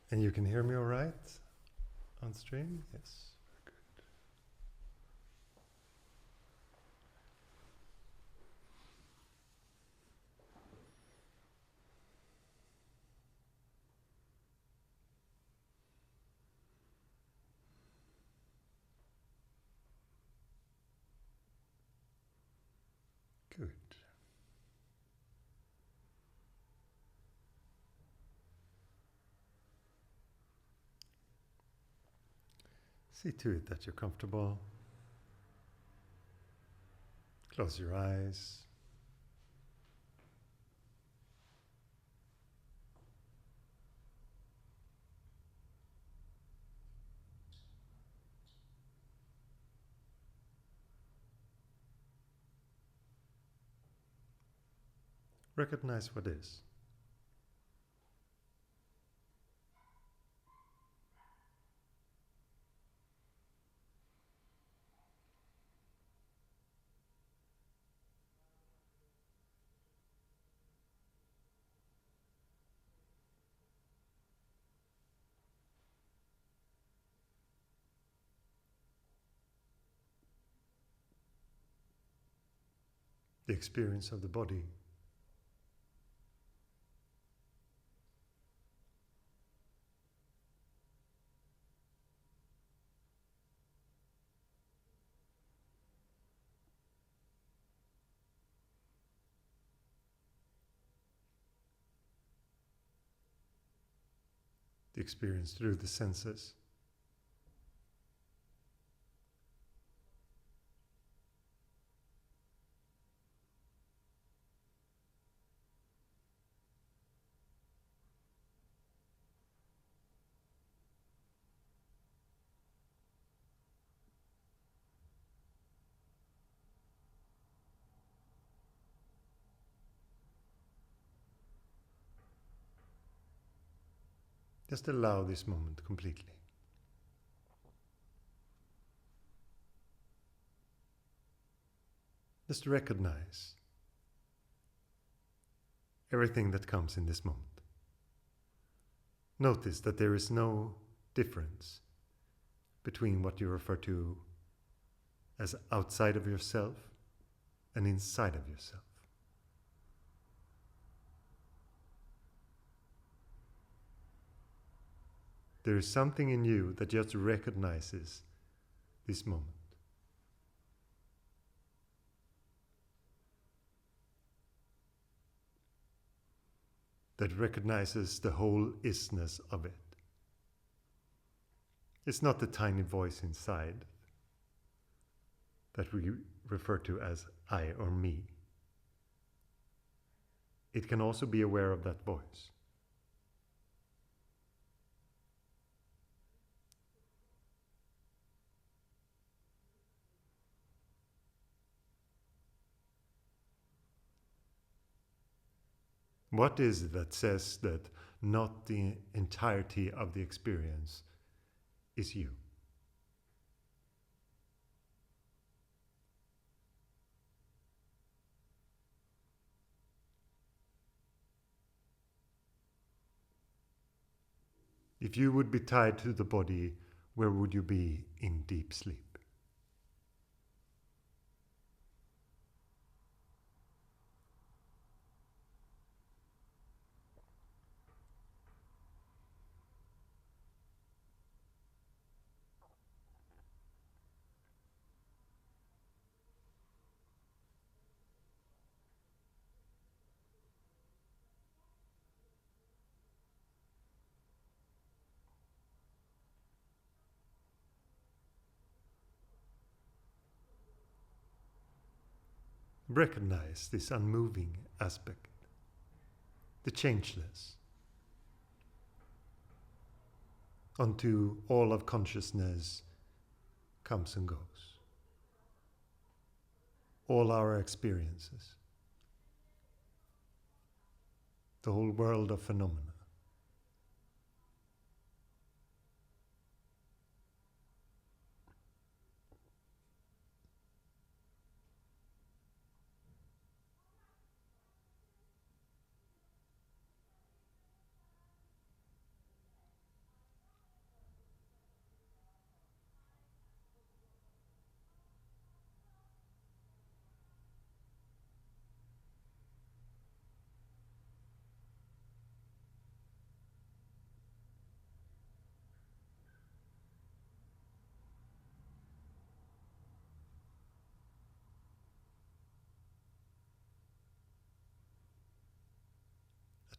And you can hear me all right on stream? Yes. Good. Good. See to it that you're comfortable. Close your eyes. Recognize what is. The experience of the body. The experience through the senses. Just allow this moment completely. Just recognize everything that comes in this moment. Notice that there is no difference between what you refer to as outside of yourself and inside of yourself. There is something in you that just recognizes this moment. That recognizes the whole isness of it. It's not the tiny voice inside that we refer to as I or me. It can also be aware of that voice. What is it that says that not the entirety of the experience is you? If you would be tied to the body, where would you be in deep sleep? Recognize this unmoving aspect, the changeless. Unto all of consciousness comes and goes. All our experiences. The whole world of phenomena.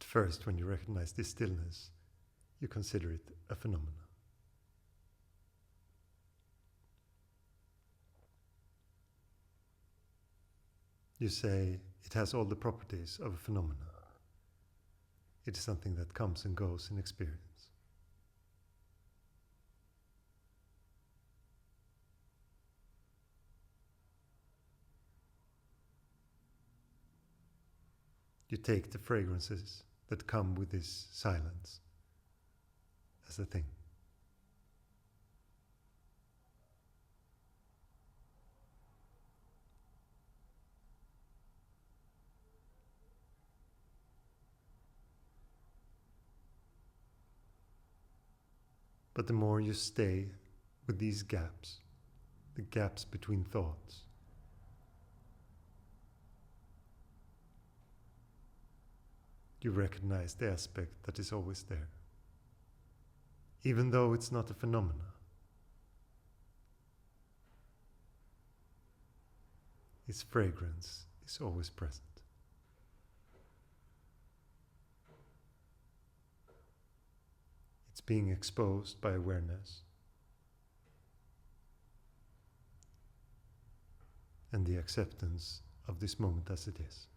At first, when you recognize this stillness, you consider it a phenomena. You say it has all the properties of a phenomena. It is something that comes and goes in experience. You take the fragrances that come with this silence as a thing. But the more you stay with these gaps, the gaps between thoughts, you recognize the aspect that is always there. Even though it's not a phenomena, its fragrance is always present. It's being exposed by awareness and the acceptance of this moment as it is.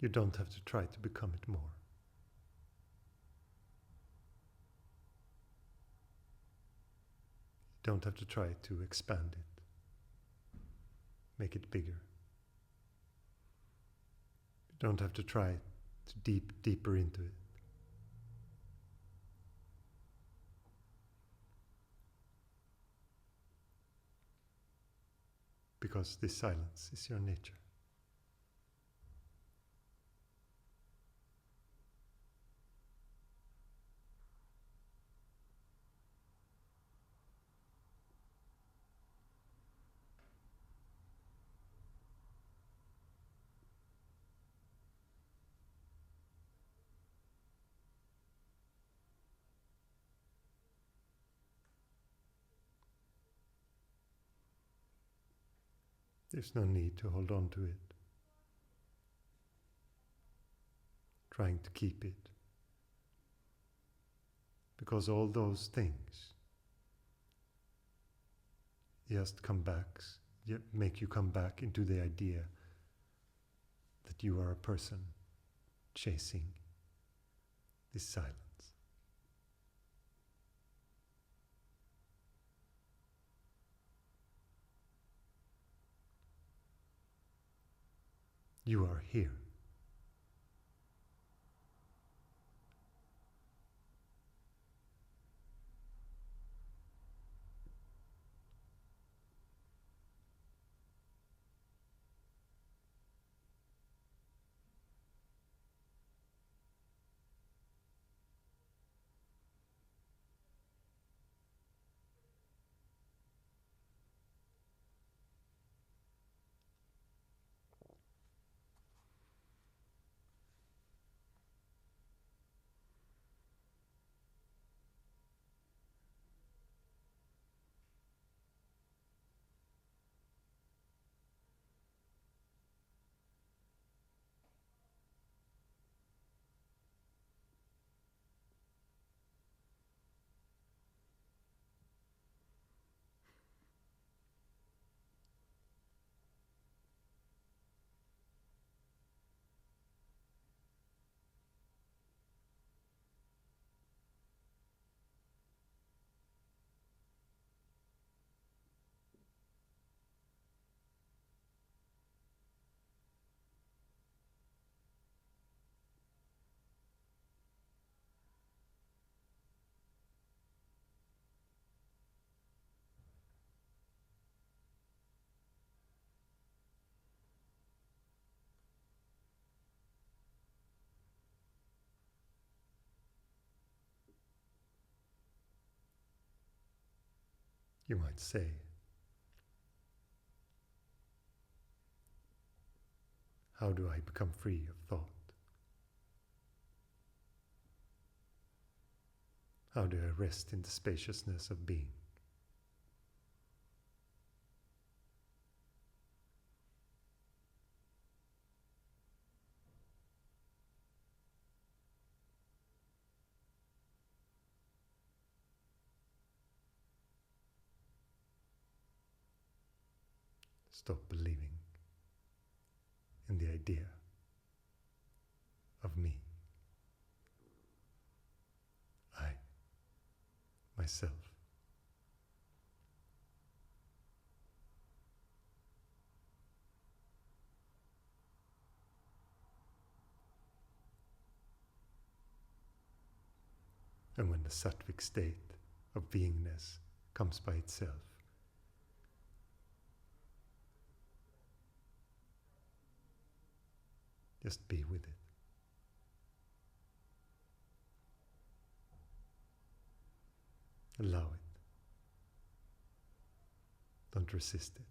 You don't have to try to become it more. You don't have to try to expand it, make it bigger. You don't have to try to deeper into it. Because this silence is your nature. There's no need to hold on to it, trying to keep it. Because all those things just make you come back into the idea that you are a person chasing this silence. You are here. You might say, how do I become free of thought? How do I rest in the spaciousness of being? Stop believing in the idea of me, I, myself. And when the sattvic state of beingness comes by itself, just be with it. Allow it. Don't resist it.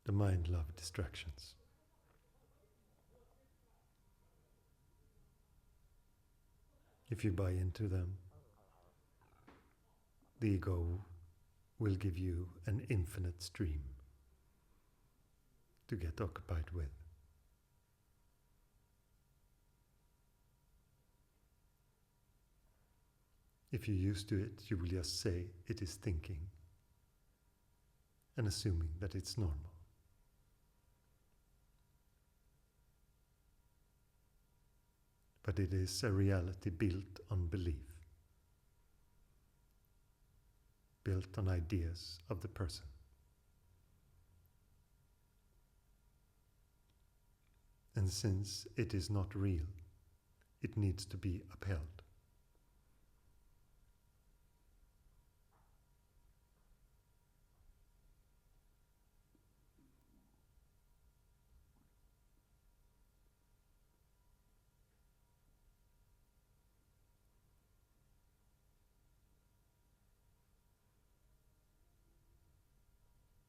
The mind loves distractions. If you buy into them, the ego will give you an infinite stream to get occupied with. If you're used to it, you will just say it is thinking and assuming that it's normal. But it is a reality built on belief, built on ideas of the person. And since it is not real, it needs to be upheld.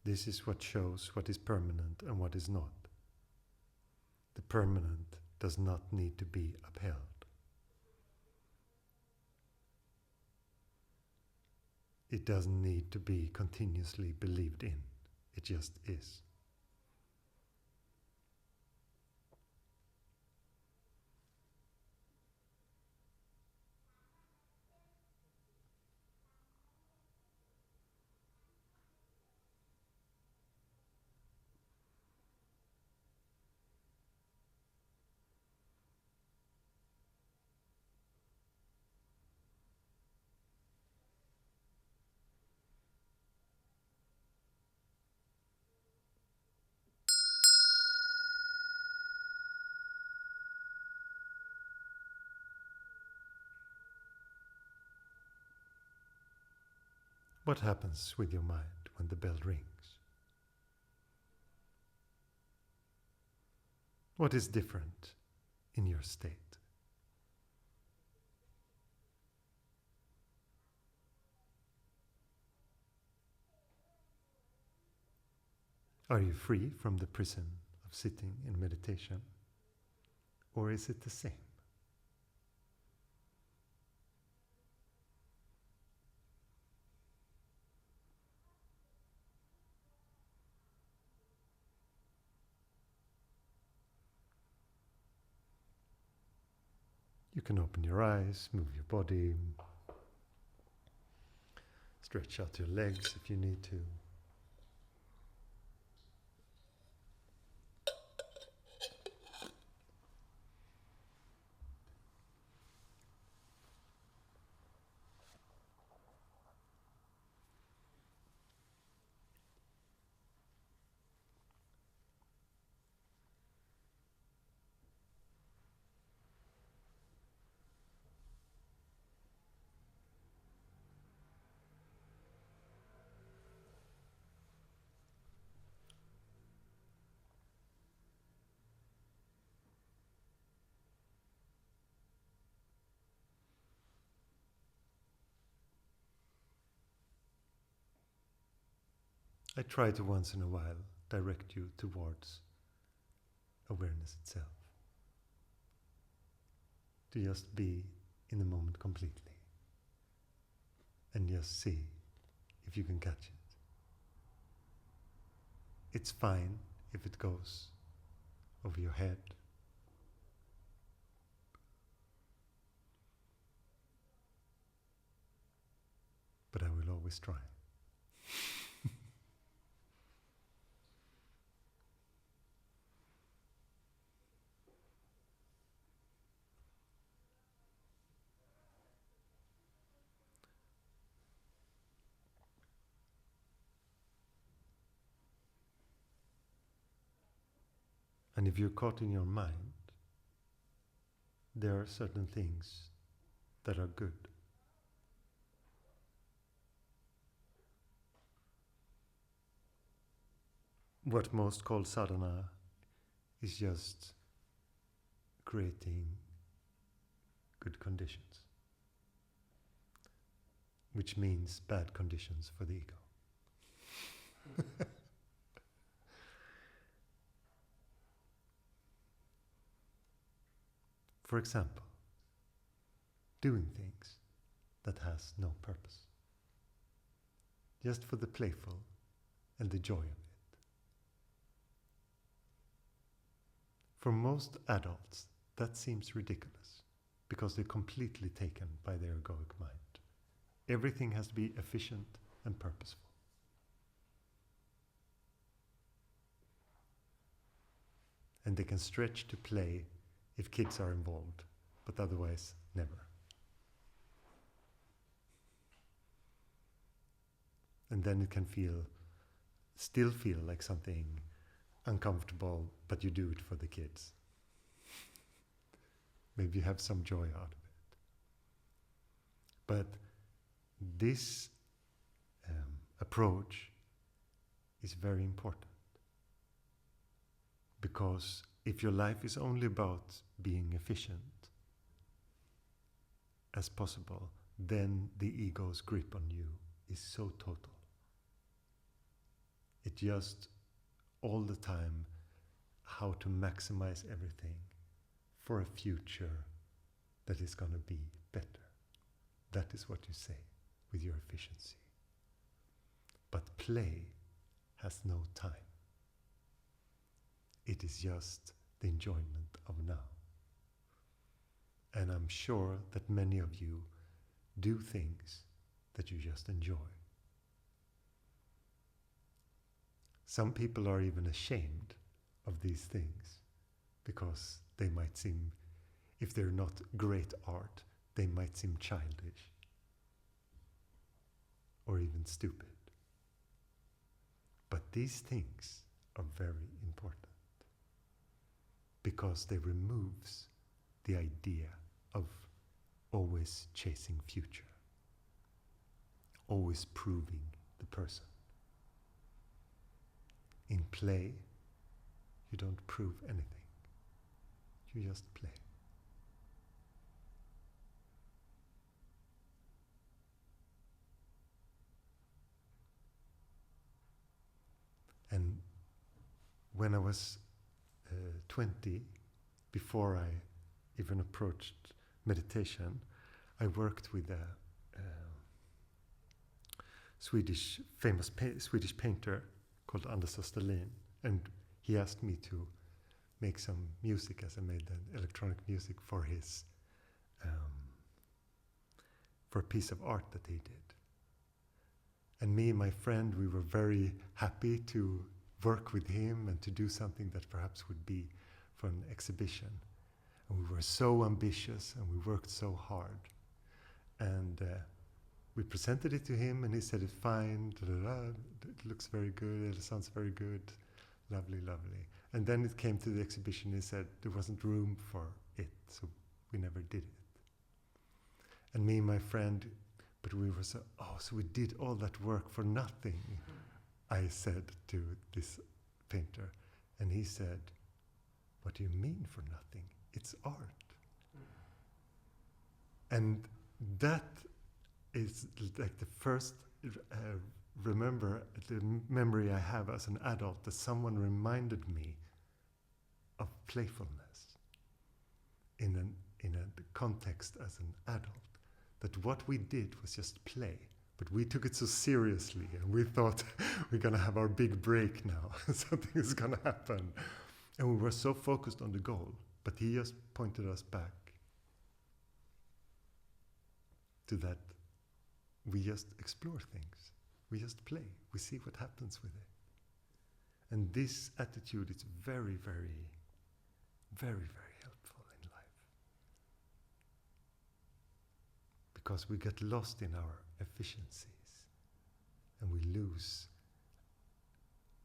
This is what shows what is permanent and what is not. The permanent does not need to be upheld. It doesn't need to be continuously believed in. It just is. What happens with your mind when the bell rings? What is different in your state? Are you free from the prison of sitting in meditation? Or is it the same? You can open your eyes, move your body, stretch out your legs if you need to. I try to once in a while direct you towards awareness itself. To just be in the moment completely. And just see if you can catch it. It's fine if it goes over your head. But I will always try. And if you're caught in your mind, there are certain things that are good. What most call sadhana is just creating good conditions, which means bad conditions for the ego. For example, doing things that has no purpose, just for the playful and the joy of it. For most adults, that seems ridiculous, because they're completely taken by their egoic mind. Everything has to be efficient and purposeful. And they can stretch to play if kids are involved, but otherwise never. And then it can still feel like something uncomfortable, but you do it for the kids. Maybe you have some joy out of it. But this approach is very important, because if your life is only about being efficient as possible, then the ego's grip on you is so total. It just all the time how to maximize everything for a future that is going to be better. That is what you say with your efficiency. But play has no time. It is just the enjoyment of now. And I'm sure that many of you do things that you just enjoy. Some people are even ashamed of these things because they might seem, if they're not great art, they might seem childish or even stupid. But these things are very important because they removes the idea of always chasing future. always proving the person. In play, you don't prove anything. You just play. And when I was 20, before I even approached meditation, I worked with a famous Swedish painter called Anders Österlin, and he asked me to make some music, as I made the electronic music for his for a piece of art that he did. And me and my friend, we were very happy to work with him and to do something that perhaps would be for an exhibition. And we were so ambitious and we worked so hard. And we presented it to him and he said it's fine, it looks very good, it sounds very good, lovely, lovely. And then it came to the exhibition and he said there wasn't room for it, so we never did it. And me and my friend, but we were so we did all that work for nothing, I said to this painter. And he said, what do you mean for nothing? It's art. And that is like the first memory I have as an adult, that someone reminded me of playfulness in a context as an adult. That what we did was just play, but we took it so seriously, and we thought we're going to have our big break now. Something is going to happen. And we were so focused on the goal, but he just pointed us back to that we just explore things. We just play. We see what happens with it. And this attitude is very, very, very, very helpful in life. Because we get lost in our efficiencies and we lose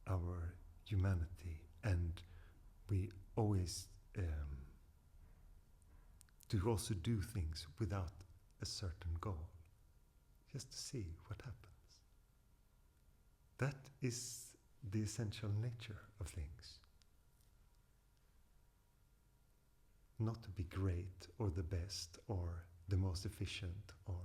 our humanity, and we always also do things without a certain goal, just to see what happens. That is the essential nature of things. Not to be great or the best or the most efficient or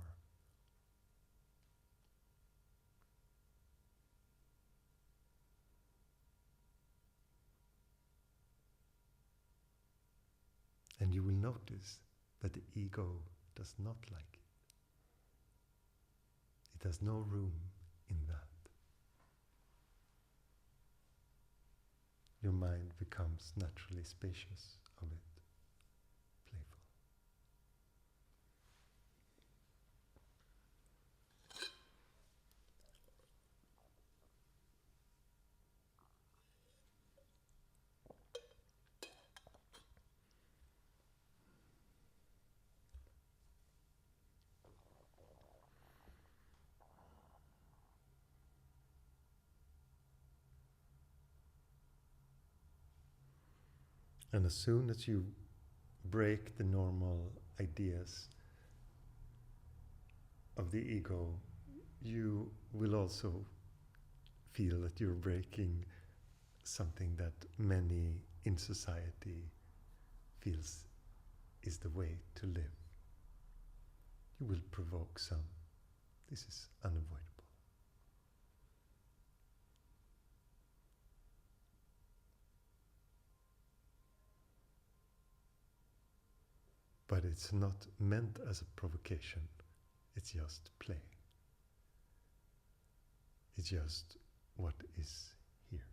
and you will notice that the ego does not like it. It has no room in that. Your mind becomes naturally spacious of it, playful. And as soon as you break the normal ideas of the ego, you will also feel that you're breaking something that many in society feels is the way to live. You will provoke some. This is unavoidable. But it's not meant as a provocation. It's just play. It's just what is here.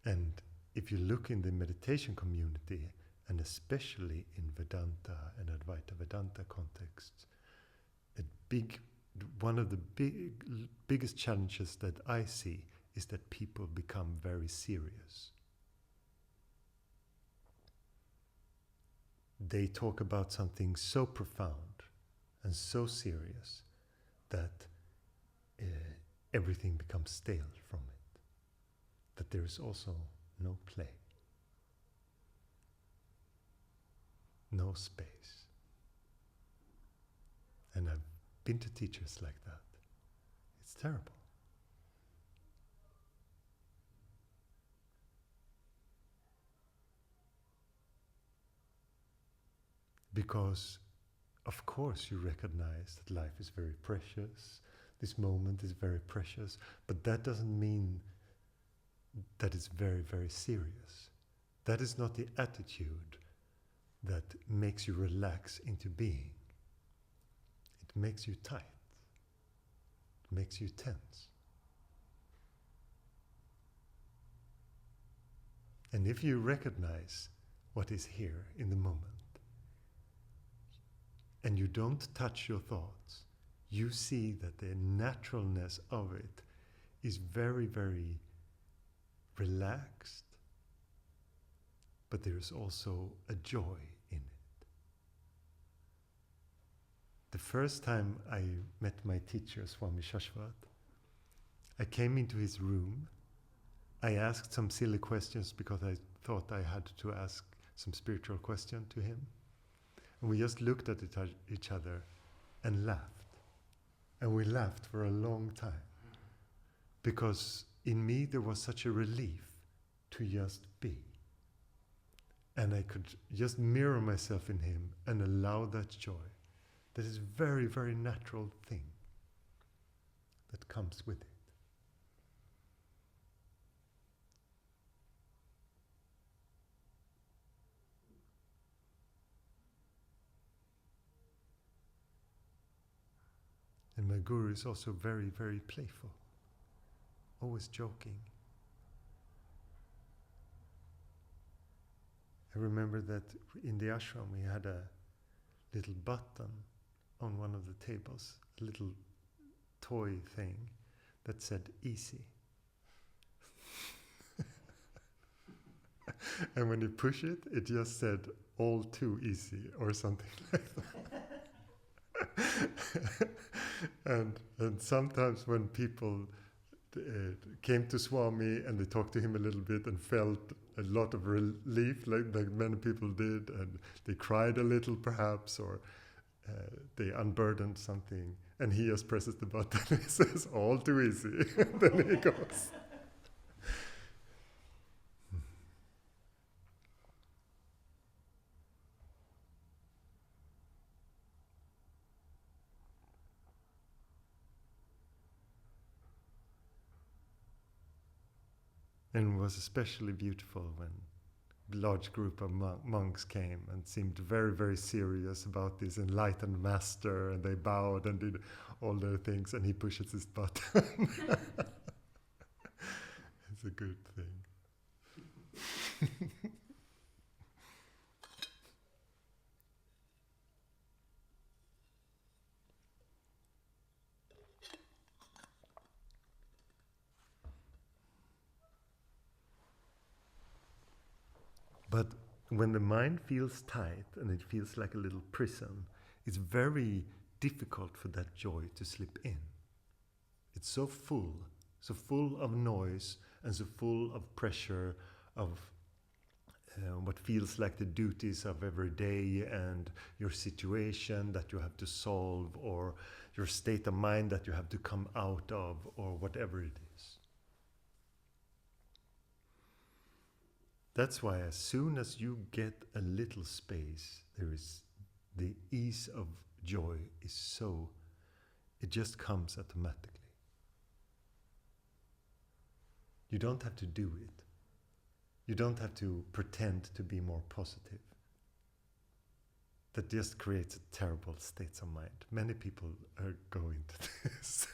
And if you look in the meditation community, and especially in Vedanta and Advaita Vedanta contexts, one of the biggest challenges that I see is that people become very serious. They talk about something so profound and so serious that everything becomes stale from it. That there is also no play. no space. And I've been to teachers like that. It's terrible. Because, of course, you recognize that life is very precious, this moment is very precious, but that doesn't mean that it's very, very serious. That is not the attitude that makes you relax into being. It makes you tight. It makes you tense. And if you recognize what is here in the moment, and you don't touch your thoughts, you see that the naturalness of it is very, very relaxed, but there is also a joy in it. The first time I met my teacher, Swami Shashwat, I came into his room. I asked some silly questions because I thought I had to ask some spiritual question to him. And we just looked at each other and laughed. And we laughed for a long time. Because in me there was such a relief to just be. And I could just mirror myself in him and allow that joy. That is a very, very natural thing that comes with it. And my guru is also very, very playful, always joking. I remember that in the ashram we had a little button on one of the tables, a little toy thing that said easy. And when you push it, it just said all too easy or something like that. And sometimes when people came to Swami and they talked to him a little bit and felt a lot of relief, like many people did, and they cried a little perhaps, or they unburdened something, and he just presses the button and he says, all too easy. Then he goes. And it was especially beautiful when a large group of monks came and seemed very, very serious about this enlightened master, and they bowed and did all their things, and he pushes his button. It's a good thing. But when the mind feels tight and it feels like a little prison, it's very difficult for that joy to slip in. It's so full of noise and so full of pressure of what feels like the duties of every day and your situation that you have to solve, or your state of mind that you have to come out of, or whatever it is. That's why as soon as you get a little space, there is the ease of joy is so, it just comes automatically. You don't have to do it. You don't have to pretend to be more positive. That just creates a terrible state of mind. Many people are going to this.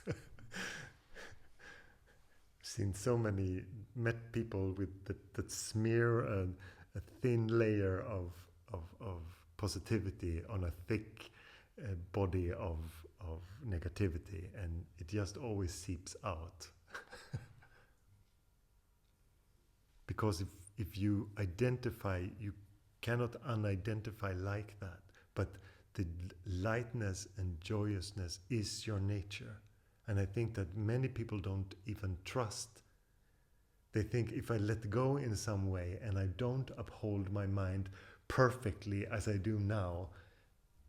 Seen so many, met people with that smear a thin layer of positivity on a thick body of negativity, and it just always seeps out. Because if you identify, you cannot unidentify like that, but the lightness and joyousness is your nature. And I think that many people don't even trust. They think if I let go in some way and I don't uphold my mind perfectly as I do now,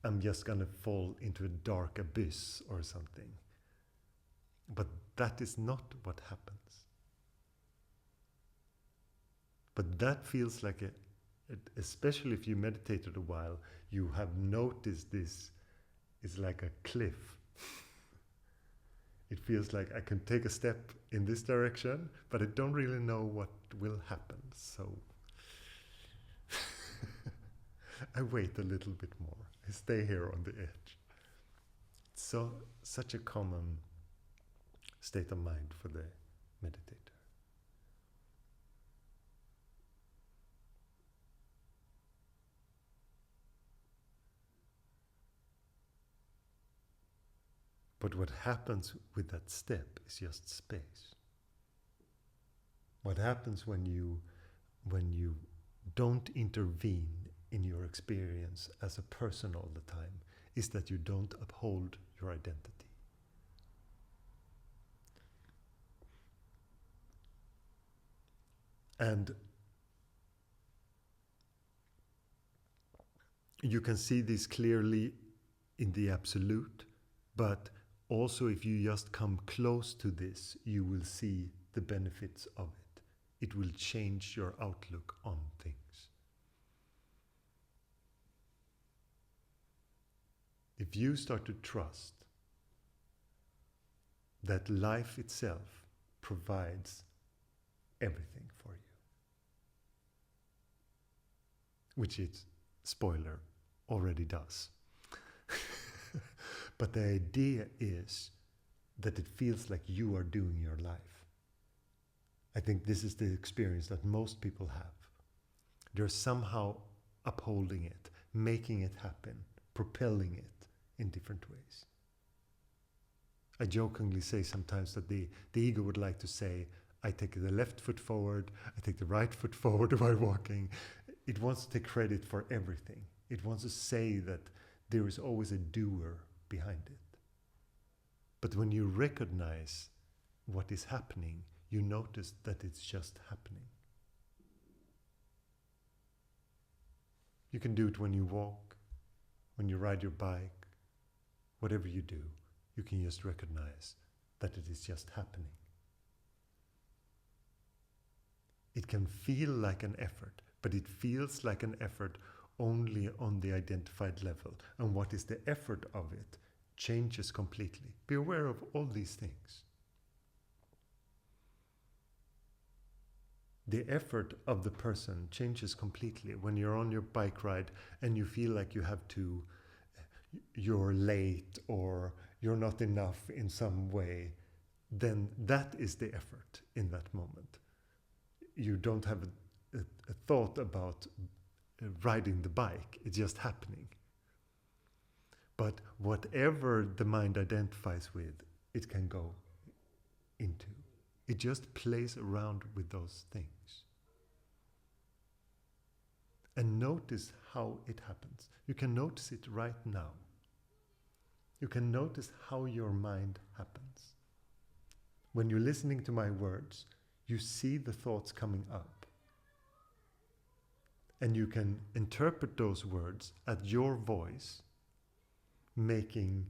I'm just going to fall into a dark abyss or something. But that is not what happens. But that feels like especially if you meditated a while, you have noticed this is like a cliff. It feels like I can take a step in this direction, but I don't really know what will happen. So I wait a little bit more. I stay here on the edge. It's such a common state of mind for the meditator. But what happens with that step is just space. What happens when you don't intervene in your experience as a person all the time is that you don't uphold your identity. And you can see this clearly in the absolute, but also if you just come close to this, you will see the benefits of it. It will change your outlook on things. If you start to trust that life itself provides everything for you, which it, spoiler, already does. But the idea is that it feels like you are doing your life. I think this is the experience that most people have. They're somehow upholding it, making it happen, propelling it in different ways. I jokingly say sometimes that the ego would like to say, I take the left foot forward, I take the right foot forward while walking. It wants to take credit for everything. It wants to say that there is always a doer behind it. But when you recognize what is happening, you notice that it's just happening. You can do it when you walk, when you ride your bike, whatever you do, you can just recognize that it is just happening. It can feel like an effort, but it feels like an effort only on the identified level. And what is the effort of it changes completely. Be aware of all these things. The effort of the person changes completely when you're on your bike ride and you feel like you're late or you're not enough in some way. Then that is the effort in that moment. You don't have a thought about riding the bike, it's just happening. But whatever the mind identifies with, it can go into. It just plays around with those things. And notice how it happens. You can notice it right now. You can notice how your mind happens. When you're listening to my words, you see the thoughts coming up. And you can interpret those words as your voice, making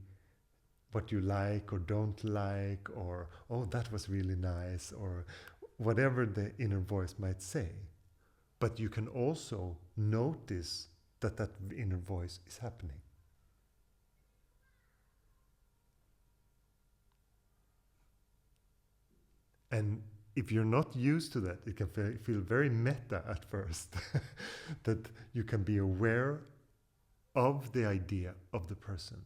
what you like or don't like, or, oh, that was really nice, or whatever the inner voice might say. But you can also notice that that inner voice is happening. And if you're not used to that, it can feel very meta at first. That you can be aware of the idea of the person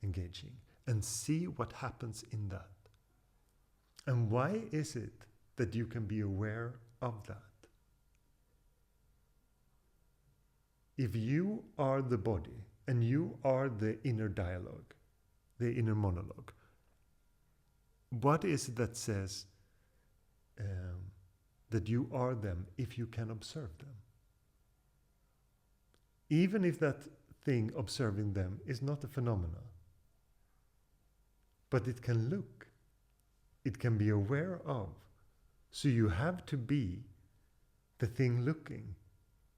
engaging and see what happens in that. And why is it that you can be aware of that? If you are the body and you are the inner dialogue, the inner monologue, what is it that says that you are them if you can observe them? Even if that thing observing them is not a phenomena, but it can look, it can be aware of. So you have to be the thing looking,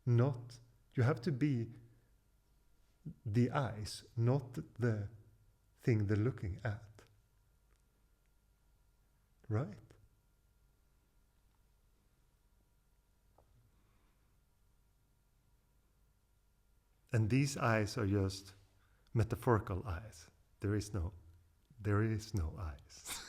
not You have to be the eyes, not the thing they're looking at. Right? And these eyes are just metaphorical eyes. There is no eyes.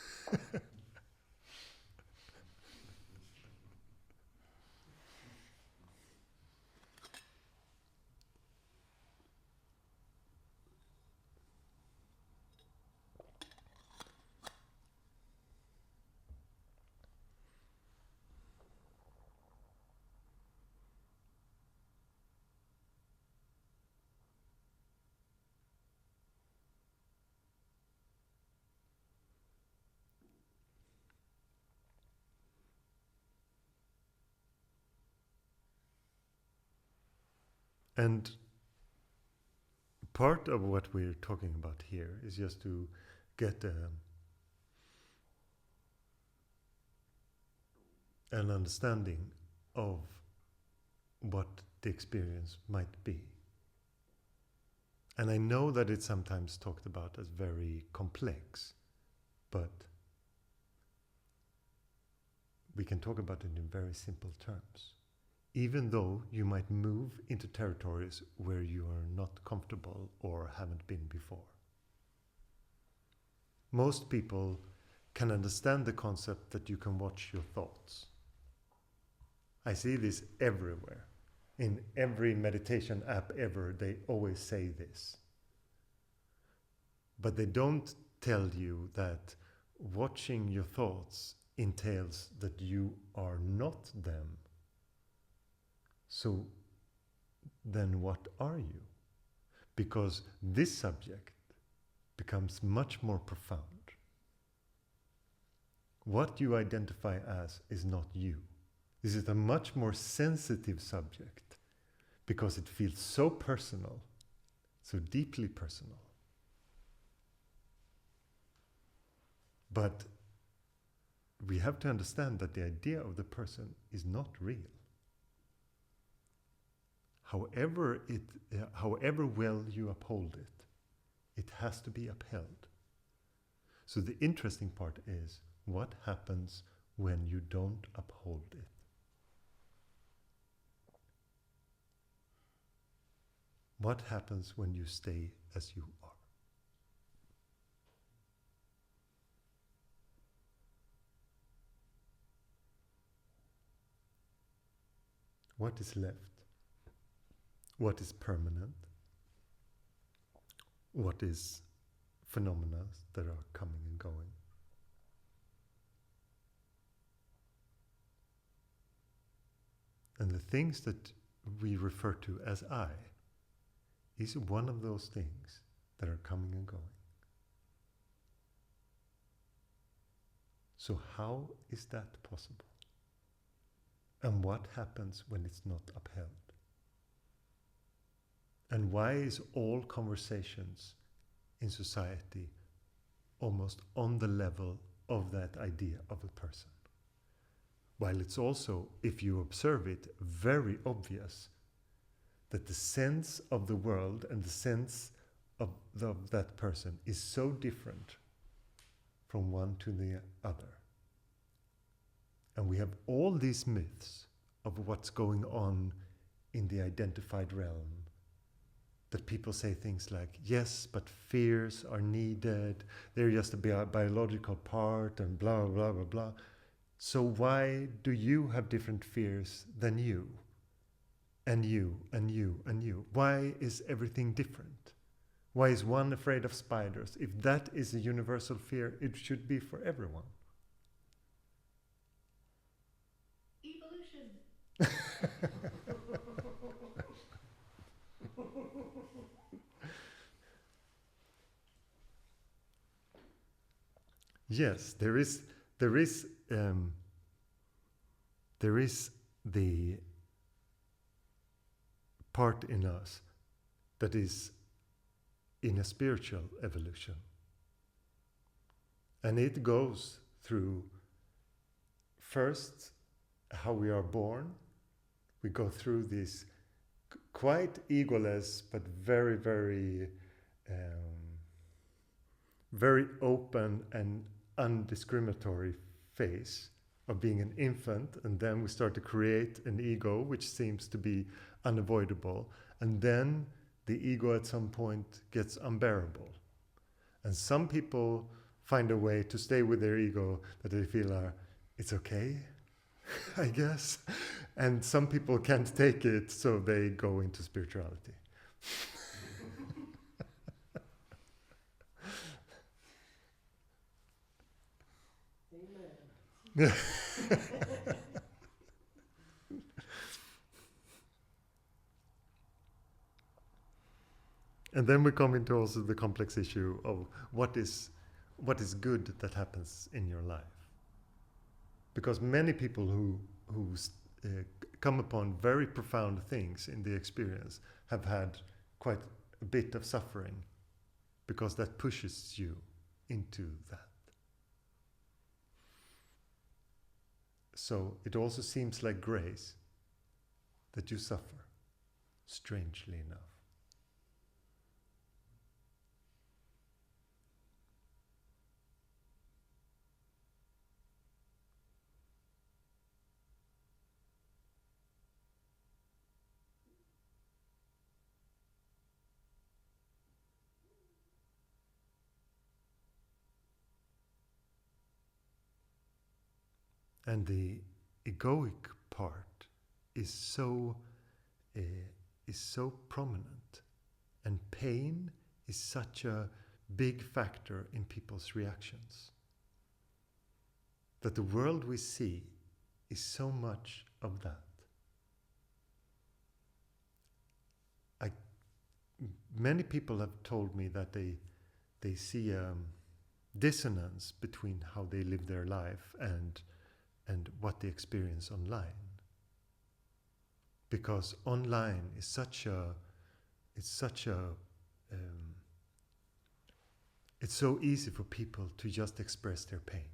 And part of what we're talking about here is just to get an understanding of what the experience might be. And I know that it's sometimes talked about as very complex, but we can talk about it in very simple terms. Even though you might move into territories where you are not comfortable or haven't been before. Most people can understand the concept that you can watch your thoughts. I see this everywhere. In every meditation app ever, they always say this. But they don't tell you that watching your thoughts entails that you are not them. So then what are you? Because this subject becomes much more profound. What you identify as is not you. This is a much more sensitive subject because it feels so personal, so deeply personal. But we have to understand that the idea of the person is not real. However well you uphold it, it has to be upheld. So the interesting part is what happens when you don't uphold it. What happens when you stay as you are? What is left? What is permanent? What is phenomena that are coming and going? And the things that we refer to as I is one of those things that are coming and going. So how is that possible? And what happens when it's not upheld? And why is all conversations in society almost on the level of that idea of a person? While it's also, if you observe it, very obvious that the sense of the world and the sense of that person is so different from one to the other. And we have all these myths of what's going on in the identified realm. That people say things like, yes, but fears are needed, they're just a biological part, and blah, blah, blah, blah. So why do you have different fears than you? And you, and you, and you. Why is everything different? Why is one afraid of spiders? If that is a universal fear, it should be for everyone. Evolution. Yes, there is the part in us that is in a spiritual evolution. And it goes through first how we are born. We go through this quite egoless, but very, very, very open and undiscriminatory phase of being an infant, and then we start to create an ego which seems to be unavoidable, and then the ego at some point gets unbearable. And some people find a way to stay with their ego that they feel it's okay, I guess. And some people can't take it, so they go into spirituality. Amen. And then we come into also the complex issue of what is good that happens in your life. Because many people who come upon very profound things in the experience have had quite a bit of suffering, because that pushes you into that. So it also seems like grace that you suffer, strangely enough. And the egoic part is so prominent, and pain is such a big factor in people's reactions, that the world we see is so much of that. Many people have told me that they see a dissonance between how they live their life and what they experience online. Because online is it's so easy for people to just express their pain.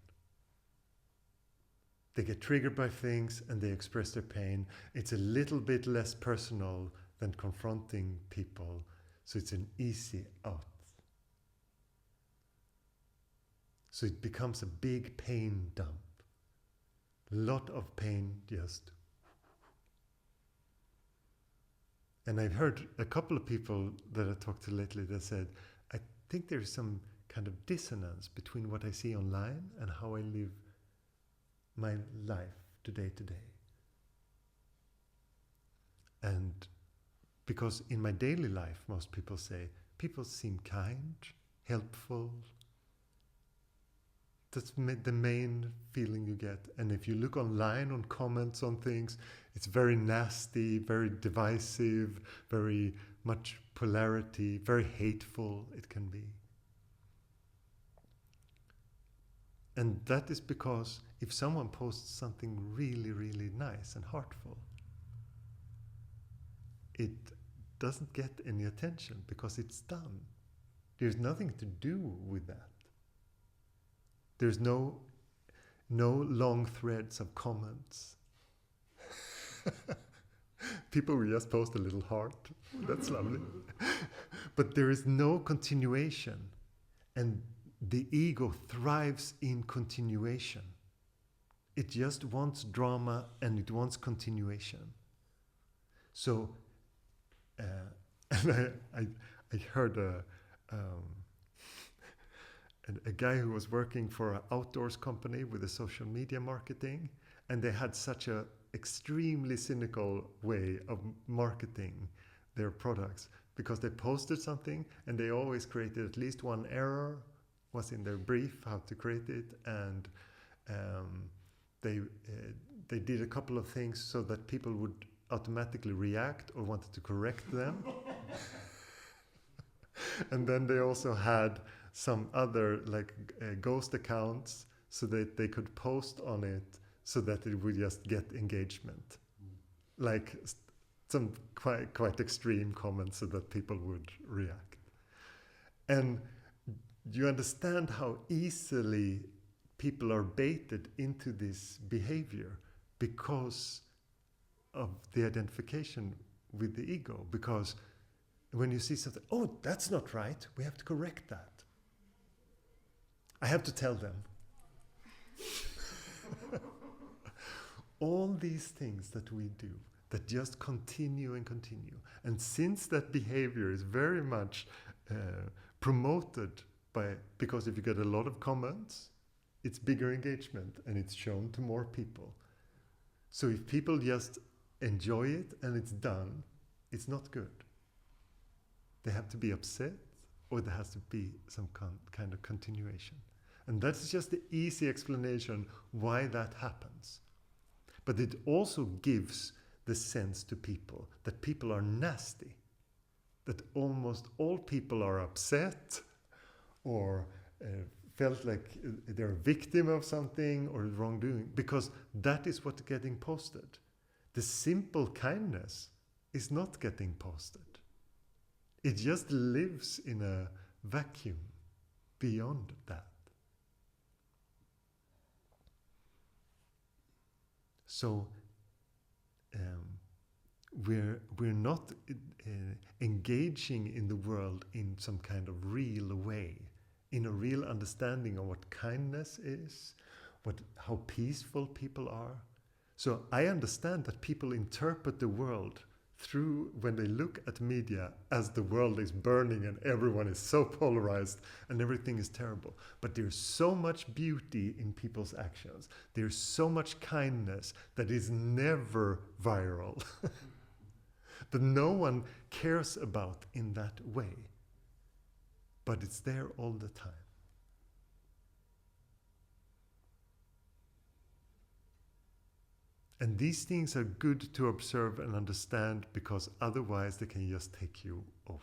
They get triggered by things and they express their pain. It's a little bit less personal than confronting people, so it's an easy out. So it becomes a big pain dump. A lot of pain just. And I've heard a couple of people that I talked to lately that said, I think there's some kind of dissonance between what I see online and how I live my life today. And because in my daily life, most people say, people seem kind, helpful. That's the main feeling you get. And if you look online on comments on things, it's very nasty, very divisive, very much polarity, very hateful it can be. And that is because if someone posts something really, really nice and heartful, it doesn't get any attention because it's done. There's nothing to do with that. There's no long threads of comments. People will just post a little heart. That's lovely. But there is no continuation. And the ego thrives in continuation. It just wants drama and it wants continuation. So, and I heard a guy who was working for an outdoors company with a social media marketing, and they had such a extremely cynical way of marketing their products, because they posted something and they always created at least one error, was in their brief how to create it, and they did a couple of things so that people would automatically react or wanted to correct them. And then they also had some other ghost accounts so that they could post on it so that it would just get engagement. Like some quite extreme comments so that people would react. And you understand how easily people are baited into this behavior because of the identification with the ego, because when you see something, oh, that's not right, we have to correct that. I have to tell them. All these things that we do, that just continue and continue. And since that behavior is very much promoted because if you get a lot of comments, it's bigger engagement and it's shown to more people. So if people just enjoy it and it's done, it's not good. They have to be upset, or there has to be some kind of continuation. And that's just the easy explanation why that happens. But it also gives the sense to people that people are nasty, that almost all people are upset or felt like they're a victim of something or wrongdoing, because that is what's getting posted. The simple kindness is not getting posted. It just lives in a vacuum beyond that. So we're not engaging in the world in some kind of real way, in a real understanding of what kindness is, how peaceful people are. So I understand that people interpret the world through, when they look at media, as the world is burning and everyone is so polarized and everything is terrible. But there's so much beauty in people's actions. There's so much kindness that is never viral, that no one cares about in that way. But it's there all the time. And these things are good to observe and understand, because otherwise they can just take you over.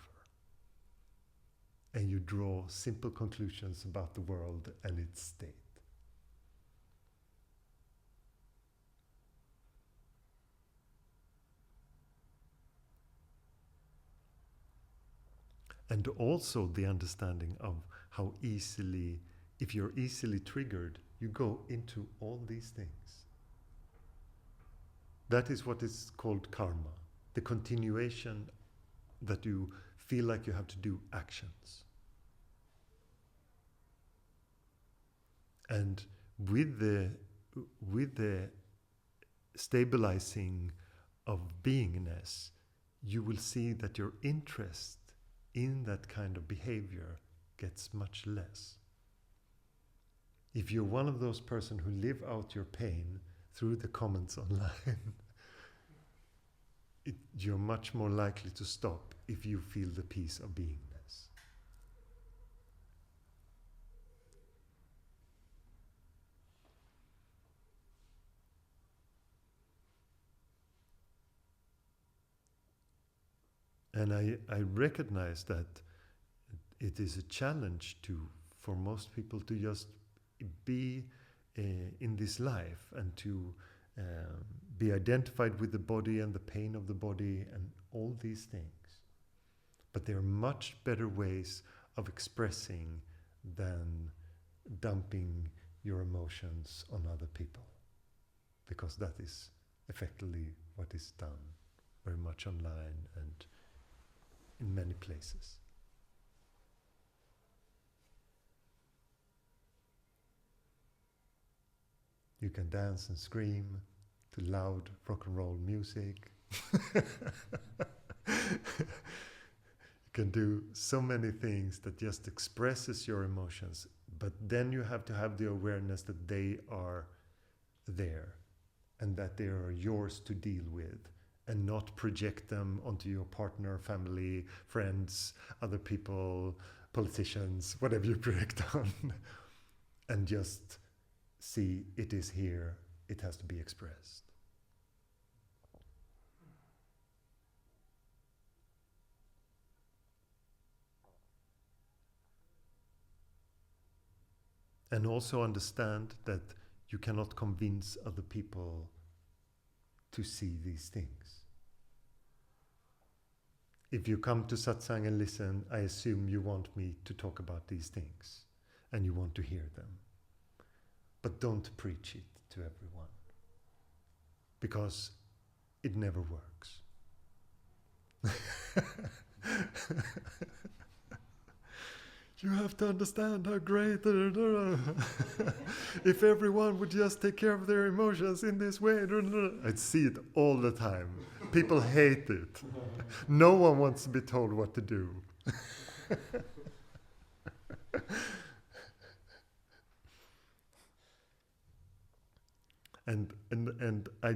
And you draw simple conclusions about the world and its state. And also the understanding of how easily, if you're easily triggered, you go into all these things. That is what is called karma, the continuation that you feel like you have to do actions. And with the stabilizing of beingness, you will see that your interest in that kind of behavior gets much less. If you're one of those persons who live out your pain through the comments online, you're much more likely to stop if you feel the peace of beingness. And I recognize that it is a challenge for most people to just be in this life and to be identified with the body and the pain of the body and all these things. But there are much better ways of expressing than dumping your emotions on other people, because that is effectively what is done very much online and in many places. You can dance and scream to loud rock and roll music. You can do so many things that just expresses your emotions, but then you have to have the awareness that they are there and that they are yours to deal with, and not project them onto your partner, family, friends, other people, politicians, whatever you project on, and just see it is here, it has to be expressed. And also understand that you cannot convince other people to see these things. If you come to Satsang and listen, I assume you want me to talk about these things and you want to hear them. But don't preach it to everyone, because it never works. You have to understand how great. If everyone would just take care of their emotions in this way. I see it all the time. People hate it. No one wants to be told what to do. And I,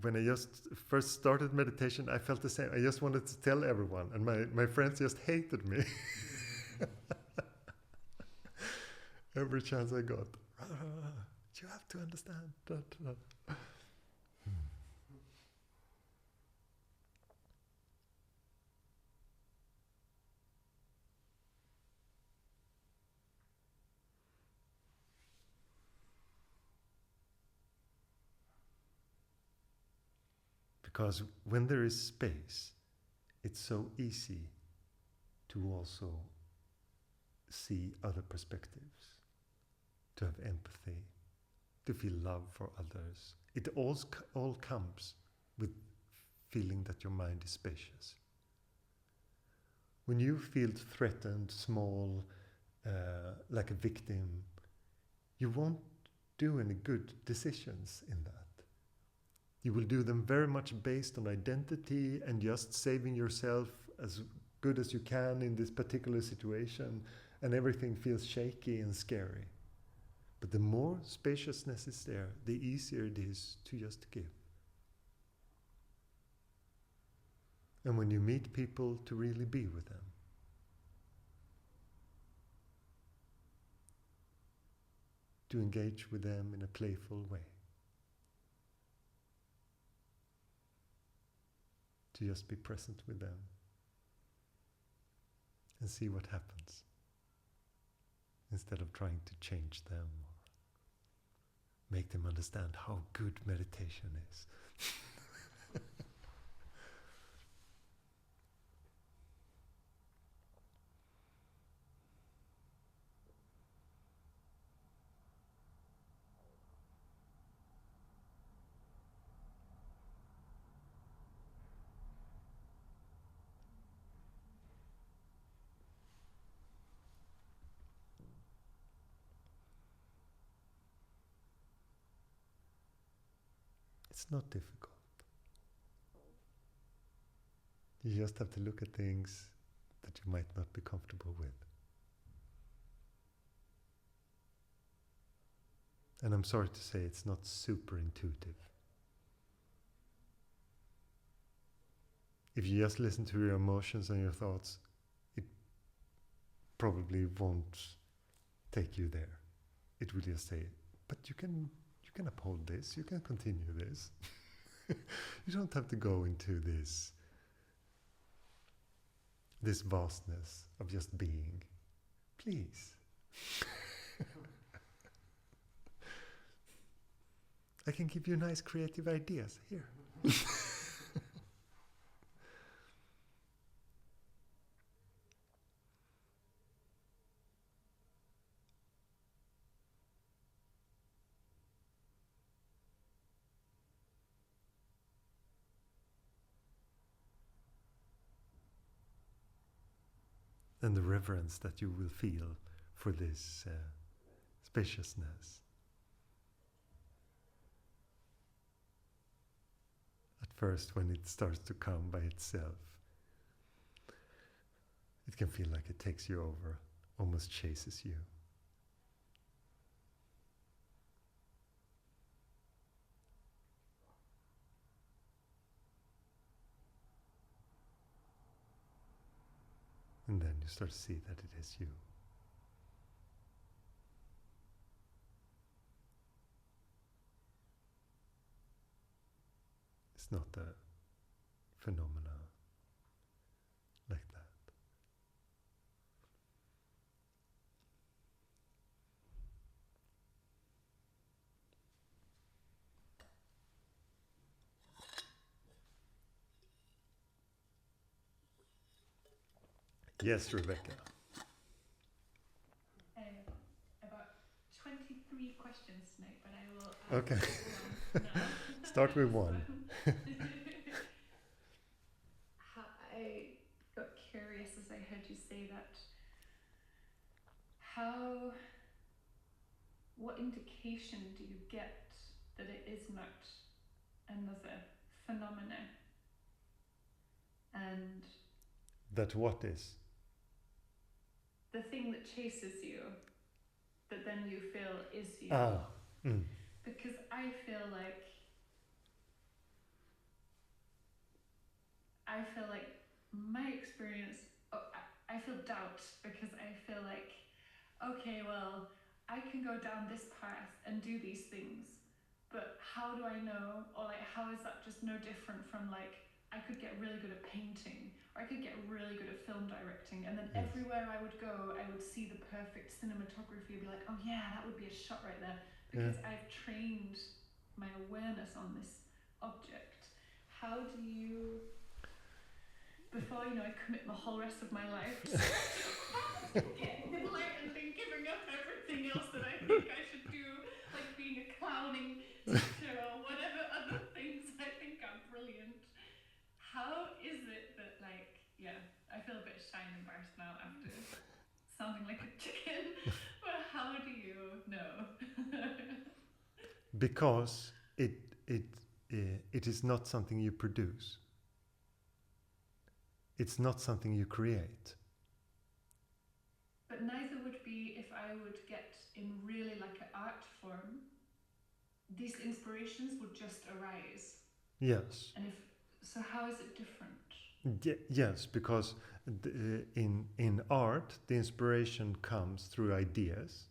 when I just first started meditation, I felt the same. I just wanted to tell everyone, and my friends just hated me. Every chance I got. You have to understand that. Because when there is space, it's so easy to also see other perspectives, to have empathy, to feel love for others. It all comes with feeling that your mind is spacious. When you feel threatened, small, like a victim, you won't do any good decisions in that. You will do them very much based on identity and just saving yourself as good as you can in this particular situation, and everything feels shaky and scary. But the more spaciousness is there, the easier it is to just give. And when you meet people, to really be with them. To engage with them in a playful way. To just be present with them. And see what happens. Instead of trying to change them or make them understand how good meditation is. It's not difficult. You just have to look at things that you might not be comfortable with. And I'm sorry to say it's not super intuitive. If you just listen to your emotions and your thoughts, it probably won't take you there. It will just say, but you can uphold this, you can continue this. You don't have to go into this vastness of just being. Please. I can give you nice creative ideas here. And the reverence that you will feel for this spaciousness. At first, when it starts to come by itself, it can feel like it takes you over, almost chases you. And then you start to see that it is you. It's not a phenomena like that. Yes, Rebecca. About 23 questions tonight, but I will Okay. one now. Start with one. what indication do you get that it is not another phenomena? And That what is? the thing that chases you, that then you feel is you. Because I feel like my experience, I feel doubt, because I feel like, okay, well, I can go down this path and do these things, but how do I know? Or like, how is that just no different from like, I could get really good at painting, or I could get really good at film directing, and then everywhere I would go, I would see the perfect cinematography and be like, oh yeah, that would be a shot right there, because I've trained my awareness on this object. How do you, before I commit the whole rest of my life to getting enlightened and giving up everything else that I think I should do, like being a clowning teacher or whatever other things I think are brilliant. How is it that, like, I feel a bit shy and embarrassed now after sounding like a chicken, but how do you know? Because it is not something you produce. It's not something you create. But neither would be if I would get in really like an art form. These inspirations would just arise. Yes. And so how is it different? Yes, because in art, the inspiration comes through ideas.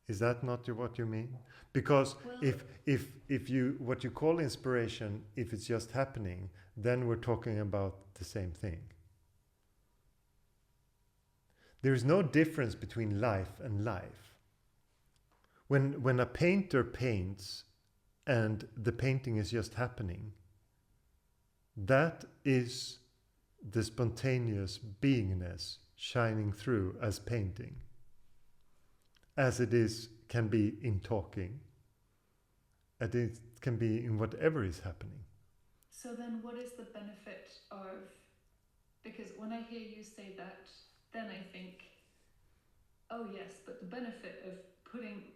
Is that not what you mean? Because if you what you call inspiration, if it's just happening, then we're talking about the same thing. There is no difference between life and life. When a painter paints and the painting is just happening, that is the spontaneous beingness shining through as painting, as it can be in talking, and it can be in whatever is happening. So then what is the benefit of, because when I hear you say that, then I think, oh yes, but the benefit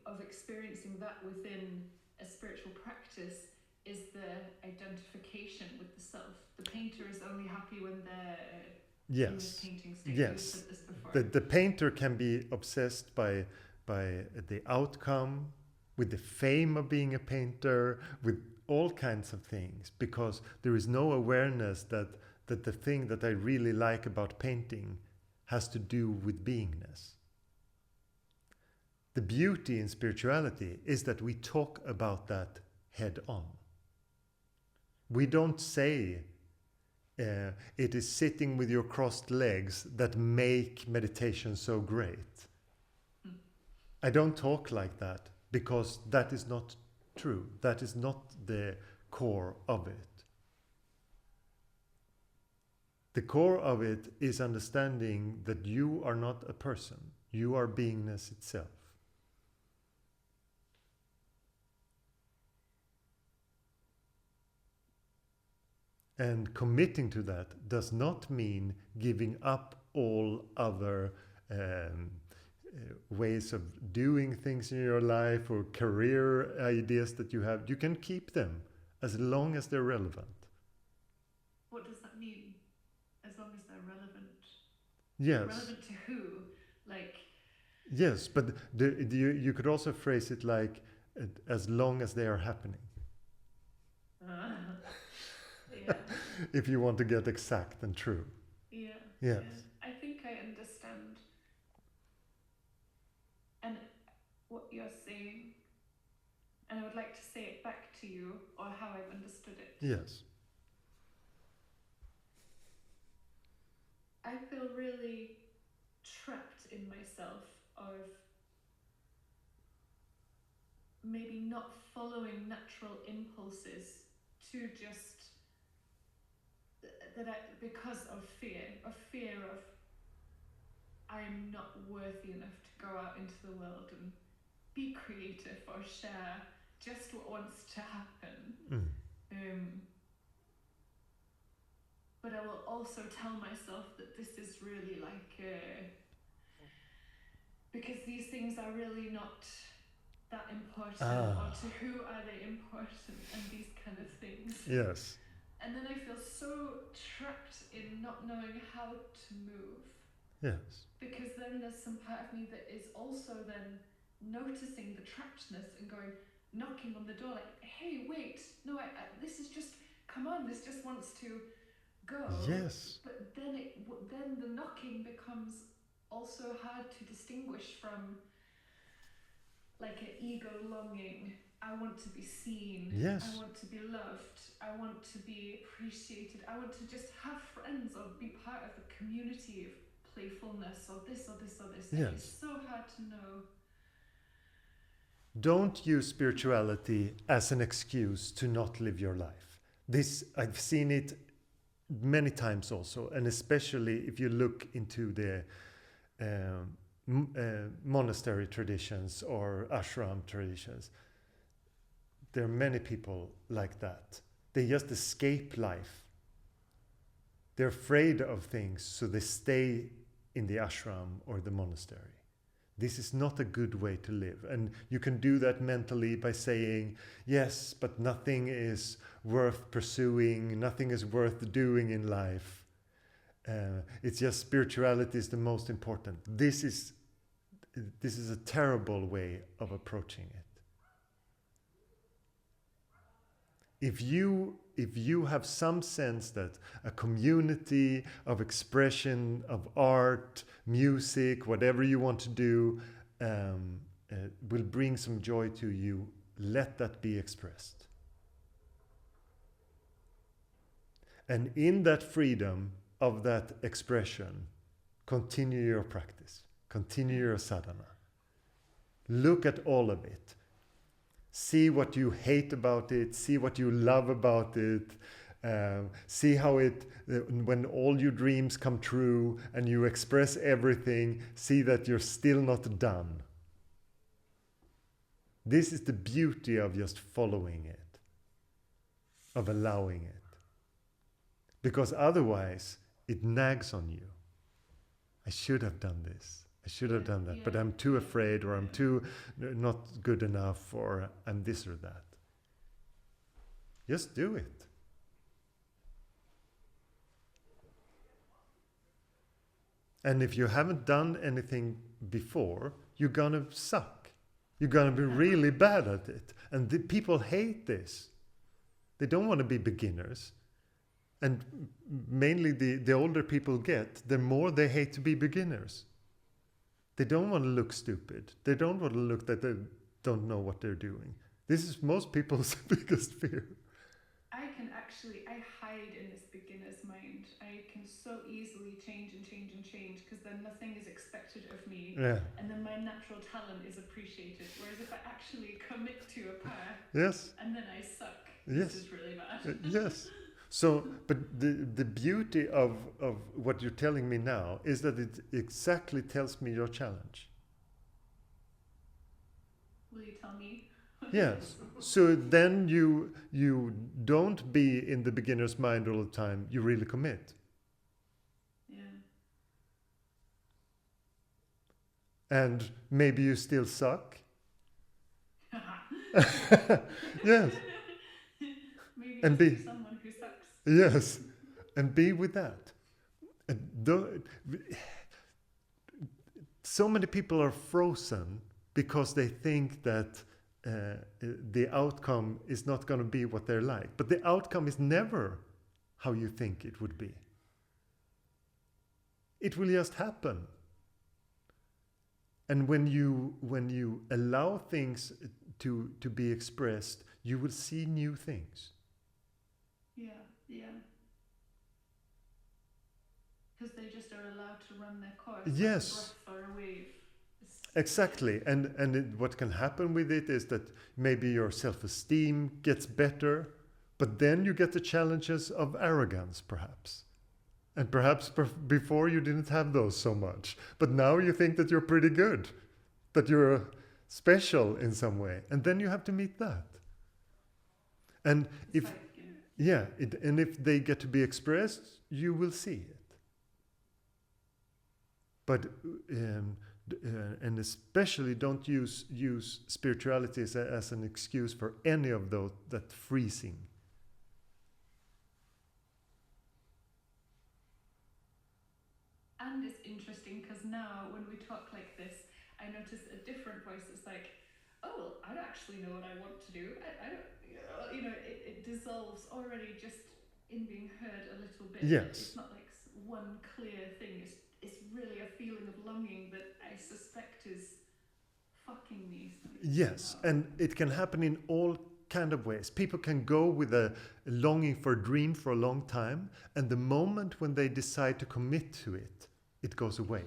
of experiencing that within a spiritual practice is the identification with the self. The painter is only happy when they're in this painting state. Yes. You said this before. The painter can be obsessed by the outcome, with the fame of being a painter, with all kinds of things, because there is no awareness that the thing that I really like about painting has to do with beingness. The beauty in spirituality is that we talk about that head on. We don't say it is sitting with your crossed legs that make meditation so great. I don't talk like that, because that is not true. That is not the core of it. The core of it is understanding that you are not a person. You are beingness itself. And committing to that does not mean giving up all other ways of doing things in your life or career ideas that you have. You can keep them as long as they're relevant. What does that mean? As long as they're relevant? Yes. Relevant to who? Like... Yes, but you could also phrase it like, as long as they are happening. Yeah. If you want to get exact and true. Yeah. Yes. Yeah. I think I understand. And what you're saying, and I would like to say it back to you, or how I've understood it. Yes. I feel really trapped in myself of maybe not following natural impulses to just because of fear of I'm not worthy enough to go out into the world and be creative or share just what wants to happen. but I will also tell myself that this is really like because these things are really not that important, or to who are they important, and these kind of things. Yes. And then I feel so trapped in not knowing how to move. Yes. Because then there's some part of me that is also then noticing the trappedness and going, knocking on the door like, hey, wait, no, this is just, come on, this just wants to go. Yes. But then then the knocking becomes also hard to distinguish from like an ego longing. I want to be seen. Yes. I want to be loved. I want to be appreciated. I want to just have friends or be part of a community of playfulness or this or this or this. Yes. And it's so hard to know. Don't use spirituality as an excuse to not live your life. This, I've seen it many times also, and especially if you look into the monastery traditions or ashram traditions. There are many people like that. They just escape life. They're afraid of things, so they stay in the ashram or the monastery. This is not a good way to live. And you can do that mentally by saying, yes, but nothing is worth pursuing, nothing is worth doing in life. It's just spirituality is the most important. This is a terrible way of approaching it. If you have some sense that a community of expression, of art, music, whatever you want to do, will bring some joy to you, let that be expressed. And in that freedom of that expression, continue your practice, continue your sadhana. Look at all of it. See what you hate about it, see what you love about it, see how it, when all your dreams come true and you express everything, see that you're still not done. This is the beauty of just following it, of allowing it. Because otherwise, it nags on you. I should have done this. I should have done that, but I'm too afraid, or I'm too not good enough, or I'm this or that. Just do it. And if you haven't done anything before, you're gonna suck. You're gonna be really bad at it. And the people hate this. They don't want to be beginners. And mainly the older people get, the more they hate to be beginners. They don't want to look stupid. They don't want to look that they don't know what they're doing. This is most people's biggest fear. I hide in this beginner's mind. I can so easily change because then nothing is expected of me. Yeah. And then my natural talent is appreciated. Whereas if I actually commit to a path, yes, and then I suck, yes, this is really bad. Yes. So, but the beauty of what you're telling me now is that it exactly tells me your challenge. Will you tell me? Yes. So then you don't be in the beginner's mind all the time. You really commit. Yeah. And maybe you still suck. Yes. Maybe and be someone who sucks. Yes, and be with that. So many people are frozen because they think that the outcome is not going to be what they're like. But the outcome is never how you think it would be. It will just happen. And when you allow things to be expressed, you will see new things. Yeah. Because they just are allowed to run their course. Yes. Like a breath or a wave. Exactly. And what can happen with it is that maybe your self-esteem gets better, but then you get the challenges of arrogance, perhaps. And perhaps before you didn't have those so much. But now you think that you're pretty good, that you're special in some way. And then you have to meet that. And Yeah, and if they get to be expressed, you will see it. But and especially don't use spirituality as an excuse for any of those that freezing. And it's interesting because now when we talk like this, I notice a different voice. It's like, oh, well, I don't actually know what I want to do. I don't, it dissolves already just in being heard a little bit. Yes. It's not like one clear thing. It's really a feeling of longing that I suspect is fucking me. Yes, and it can happen in all kind of ways. People can go with a longing for a dream for a long time, and the moment when they decide to commit to it, it goes away.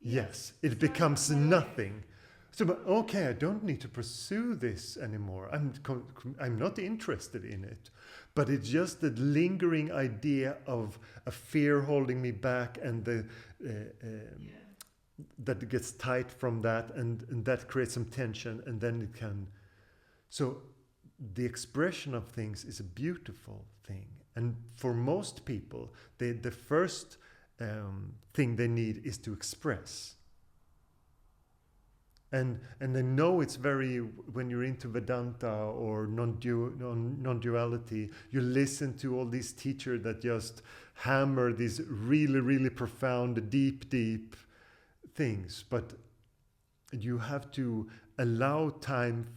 Yes, it becomes nothing. So, but okay, I don't need to pursue this anymore. I'm not interested in it. But it's just the lingering idea of a fear holding me back, and that gets tight from that, and that creates some tension, and then it can. So the expression of things is a beautiful thing, and for most people, the first thing they need is to express. And I know it's very, when you're into Vedanta or non-duality, you listen to all these teachers that just hammer these really, really profound, deep things. But you have to allow time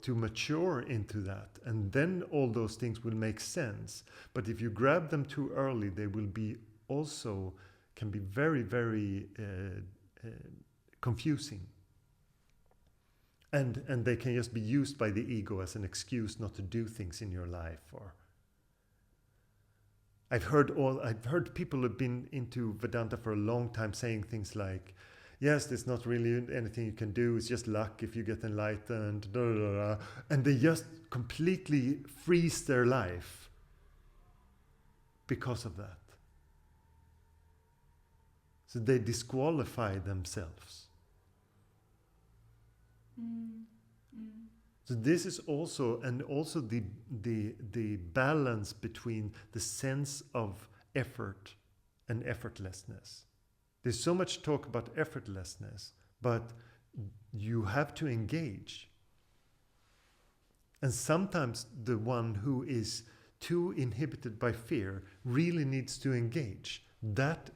to mature into that. And then all those things will make sense. But if you grab them too early, they will be also, can be very, very confusing. And they can just be used by the ego as an excuse not to do things in your life. Or I've heard people who've been into Vedanta for a long time saying things like, yes, there's not really anything you can do, it's just luck if you get enlightened, blah, blah, blah. And they just completely freeze their life because of that. So they disqualify themselves. So this is also the balance between the sense of effort and effortlessness. There's so much talk about effortlessness, but you have to engage. And sometimes the one who is too inhibited by fear really needs to engage. That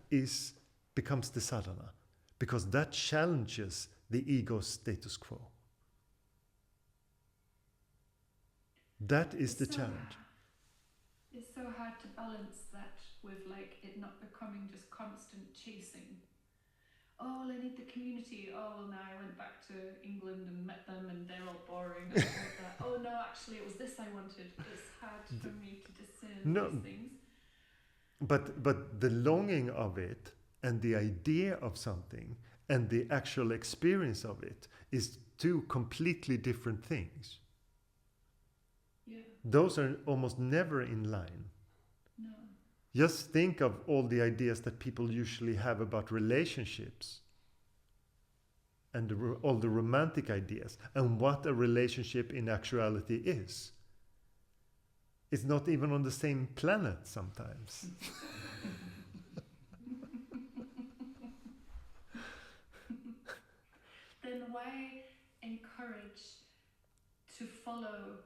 becomes the sadhana, because that challenges the ego's status quo. That is the challenge. It's so hard to balance that with like it not becoming just constant chasing. Oh, well, I need the community. Oh, well, now I went back to England and met them and they're all boring. I don't want that. Oh, no, actually, it was this I wanted. It's hard for me to discern these things. But the longing of it and the idea of something and the actual experience of it is two completely different things. Yeah. Those are almost never in line. No. Just think of all the ideas that people usually have about relationships and all the romantic ideas and what a relationship in actuality is. It's not even on the same planet sometimes. Then why encourage to follow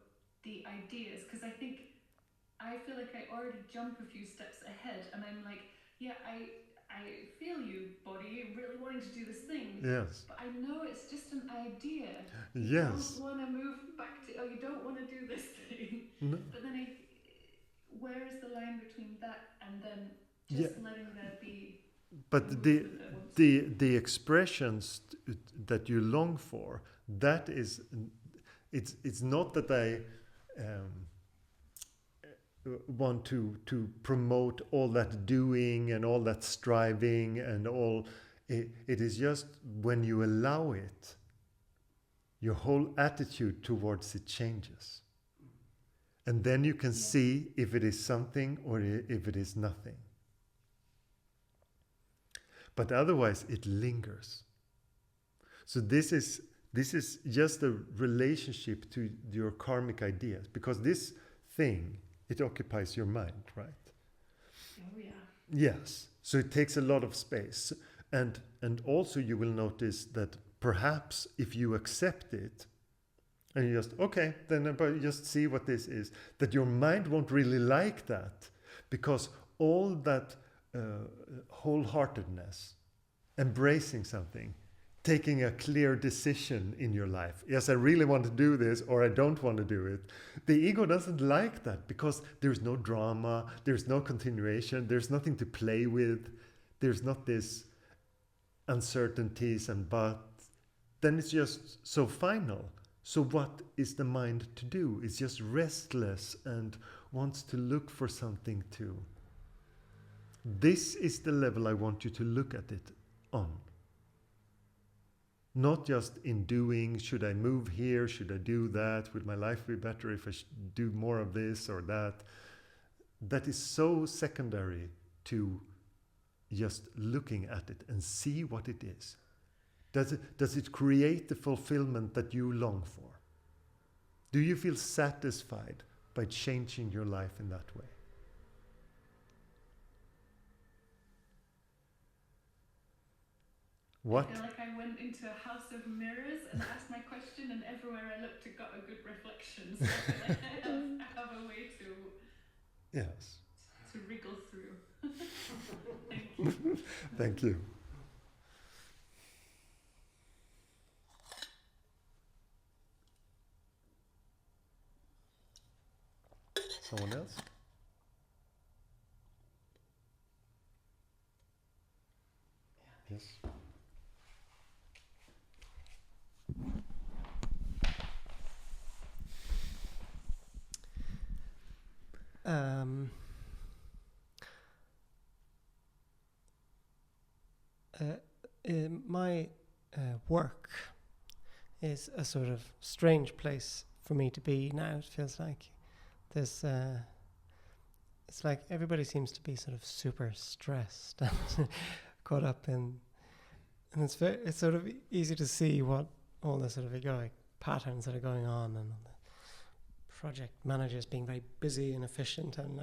the ideas? Because I feel like I already jump a few steps ahead and I'm like, yeah, I feel you, body, really wanting to do this thing. Yes. But I know it's just an idea. Yes. You don't want to move back to, you don't want to do this thing. No. But then where is the line between that and then just letting there be? But the expressions that you long for, that is, it's not that I want to promote all that doing and all that striving and all. It is just when you allow it, your whole attitude towards it changes. And then you can see if it is something or if it is nothing. But otherwise it lingers. So this is just a relationship to your karmic ideas, because this thing, it occupies your mind, right? Oh yeah. Yes. So it takes a lot of space. And also you will notice that perhaps if you accept it, and you just, okay, then but just see what this is, that your mind won't really like that, because all that wholeheartedness, embracing something, taking a clear decision in your life. Yes, I really want to do this, or I don't want to do it. The ego doesn't like that, because there's no drama, there's no continuation, there's nothing to play with, there's not this uncertainties and buts. Then it's just so final. So what is the mind to do? It's just restless and wants to look for something to. This is the level I want you to look at it on. Not just in doing, should I move here, should I do that, would my life be better if I do more of this or that. That is so secondary to just looking at it and see what it is. Does it create the fulfillment that you long for? Do you feel satisfied by changing your life in that way? What? I feel like I went into a house of mirrors and asked my question, and everywhere I looked, it got a good reflection. So I feel like I have a way Yes. to wriggle through. Thank you. Thank you. Someone else? Yes. My work is a sort of strange place for me to be now. It feels like there's it's like everybody seems to be sort of super stressed and caught up in, and it's sort of easy to see what all the sort of egoic patterns that are going on, and the project managers being very busy and efficient, and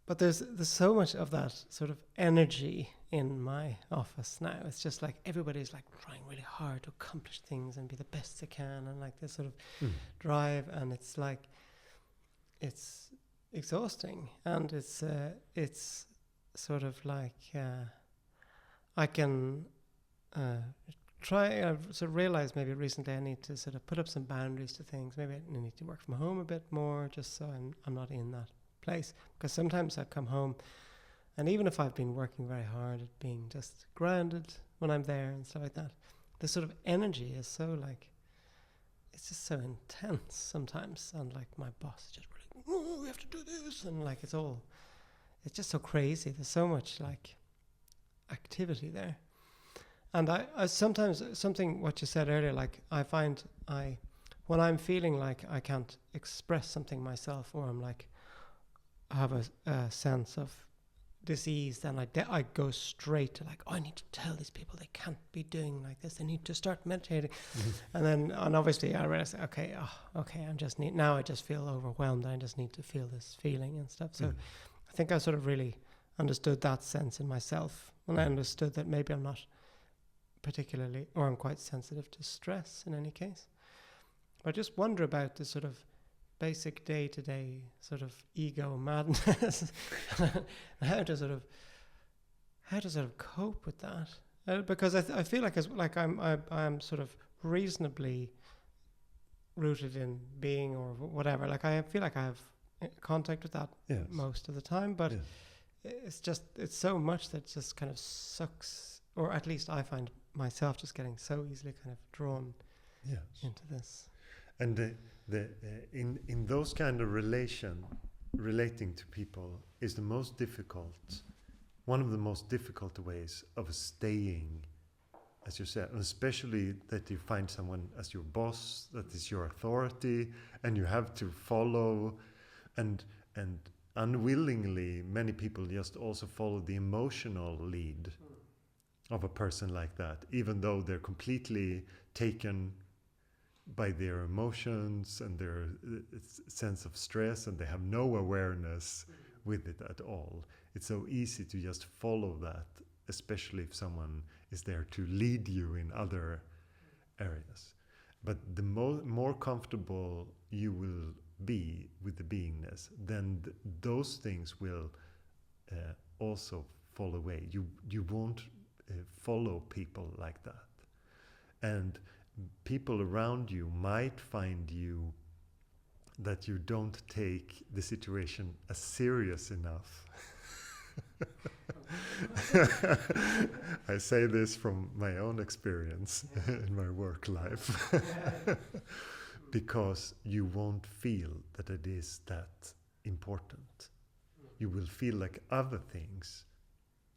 but there's so much of that sort of energy in my office now. It's just like everybody's like trying really hard to accomplish things and be the best they can, and like this sort of drive, and it's like it's exhausting, and it's sort of like I can I've sort of realized maybe recently I need to sort of put up some boundaries to things. Maybe I need to work from home a bit more, just so I'm not in that place. Because sometimes I come home, and even if I've been working very hard at being just grounded when I'm there and stuff like that, the sort of energy is so like, it's just so intense sometimes. And like my boss is just really, oh, we have to do this, and like it's just so crazy. There's so much like activity there. And I sometimes, something what you said earlier, like I find when I'm feeling like I can't express something myself, or I'm like, I have a sense of disease, then I go straight to like, oh, I need to tell these people they can't be doing like this. They need to start meditating. And obviously I realize, okay, now I just feel overwhelmed. I just need to feel this feeling and stuff. So I think I sort of really understood that sense in myself. And I understood that maybe I'm not particularly, or I'm quite sensitive to stress in any case. But I just wonder about the sort of basic day-to-day sort of ego madness, how to sort of cope with that, because I feel like I'm sort of reasonably rooted in being or whatever. Like I feel like I have contact with that most of the time, but it's so much that just kind of sucks, or at least I find myself just getting so easily kind of drawn into this. And in those kind of relating to people is the most difficult, one of the most difficult ways of staying, as you said, and especially that you find someone as your boss, that is your authority, and you have to follow, and unwillingly many people just also follow the emotional lead of a person like that, even though they're completely taken by their emotions and their sense of stress, and they have no awareness with it at all. It's so easy to just follow that, especially if someone is there to lead you in other areas. But the more comfortable you will be with the beingness, then those things will also fall away. You won't follow people like that. And people around you might find you that you don't take the situation as serious enough. I say this from my own experience in my work life. Because you won't feel that it is that important. You will feel like other things,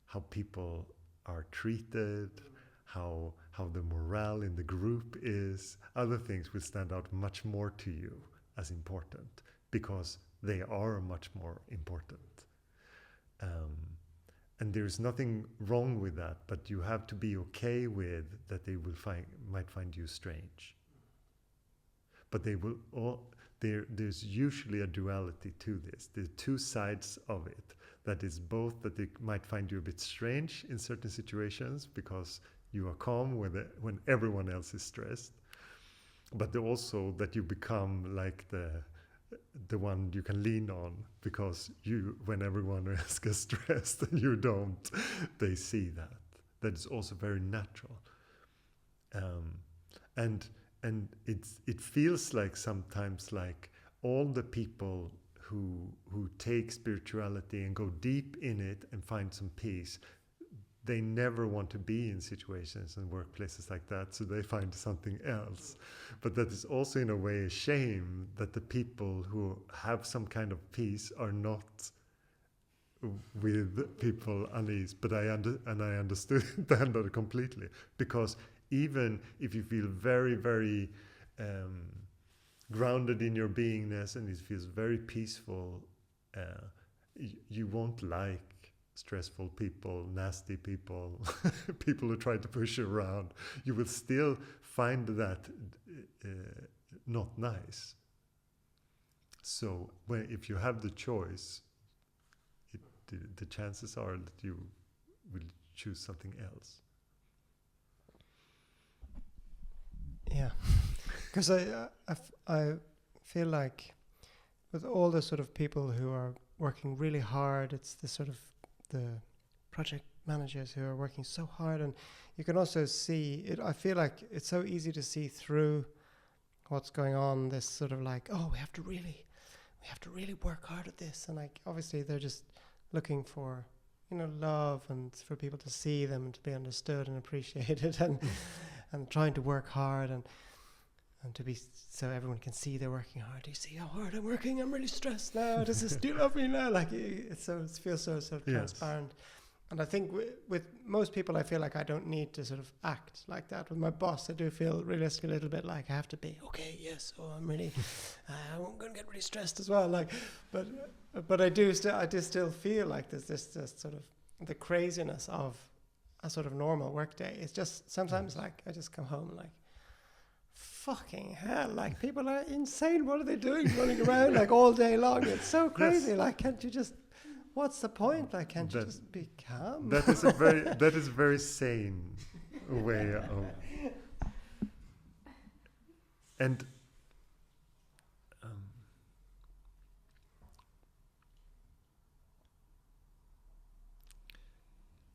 how people are treated, how the morale in the group is, other things will stand out much more to you as important, because they are much more important. And there's nothing wrong with that, but you have to be okay with that they will might find you strange. But they will there's usually a duality to this. There are two sides of it. That is both that they might find you a bit strange in certain situations because you are calm when everyone else is stressed, but also that you become like the one you can lean on, because when everyone else gets stressed and you don't, they see that. That is also very natural. And it feels like sometimes like all the people who take spirituality and go deep in it and find some peace, they never want to be in situations and workplaces like that, so they find something else. But that is also in a way a shame that the people who have some kind of peace are not with people unease. But I understood that completely, because even if you feel very, very grounded in your beingness and it feels very peaceful, you won't like stressful people, nasty people, people who try to push you around. You will still find that not nice. So if you have the choice, the chances are that you will choose something else. Yeah, because I feel like with all the sort of people who are working really hard, it's the sort of the project managers who are working so hard, and you can also see it. I feel like it's so easy to see through what's going on, this sort of like, oh, we have to really work hard at this, and like obviously they're just looking for, love and for people to see them and to be understood and appreciated, and and trying to work hard and to be, so everyone can see they're working hard. You see how hard I'm working, I'm really stressed now, do you love me now? Like it feels so transparent. And I think with most people, I feel like I don't need to sort of act like that. With my boss, I do feel realistically a little bit like I have to be, okay, yes, I'm really, I'm going to get really stressed as well. Like, but I do still feel like there's this sort of the craziness of a sort of normal work day. It's just sometimes like I just come home and like, fucking hell, like people are insane. What are they doing running around like all day long? It's so crazy. Yes. Like, can't you just, what's the point? Like, can't you just be calm? That is a very sane way of, and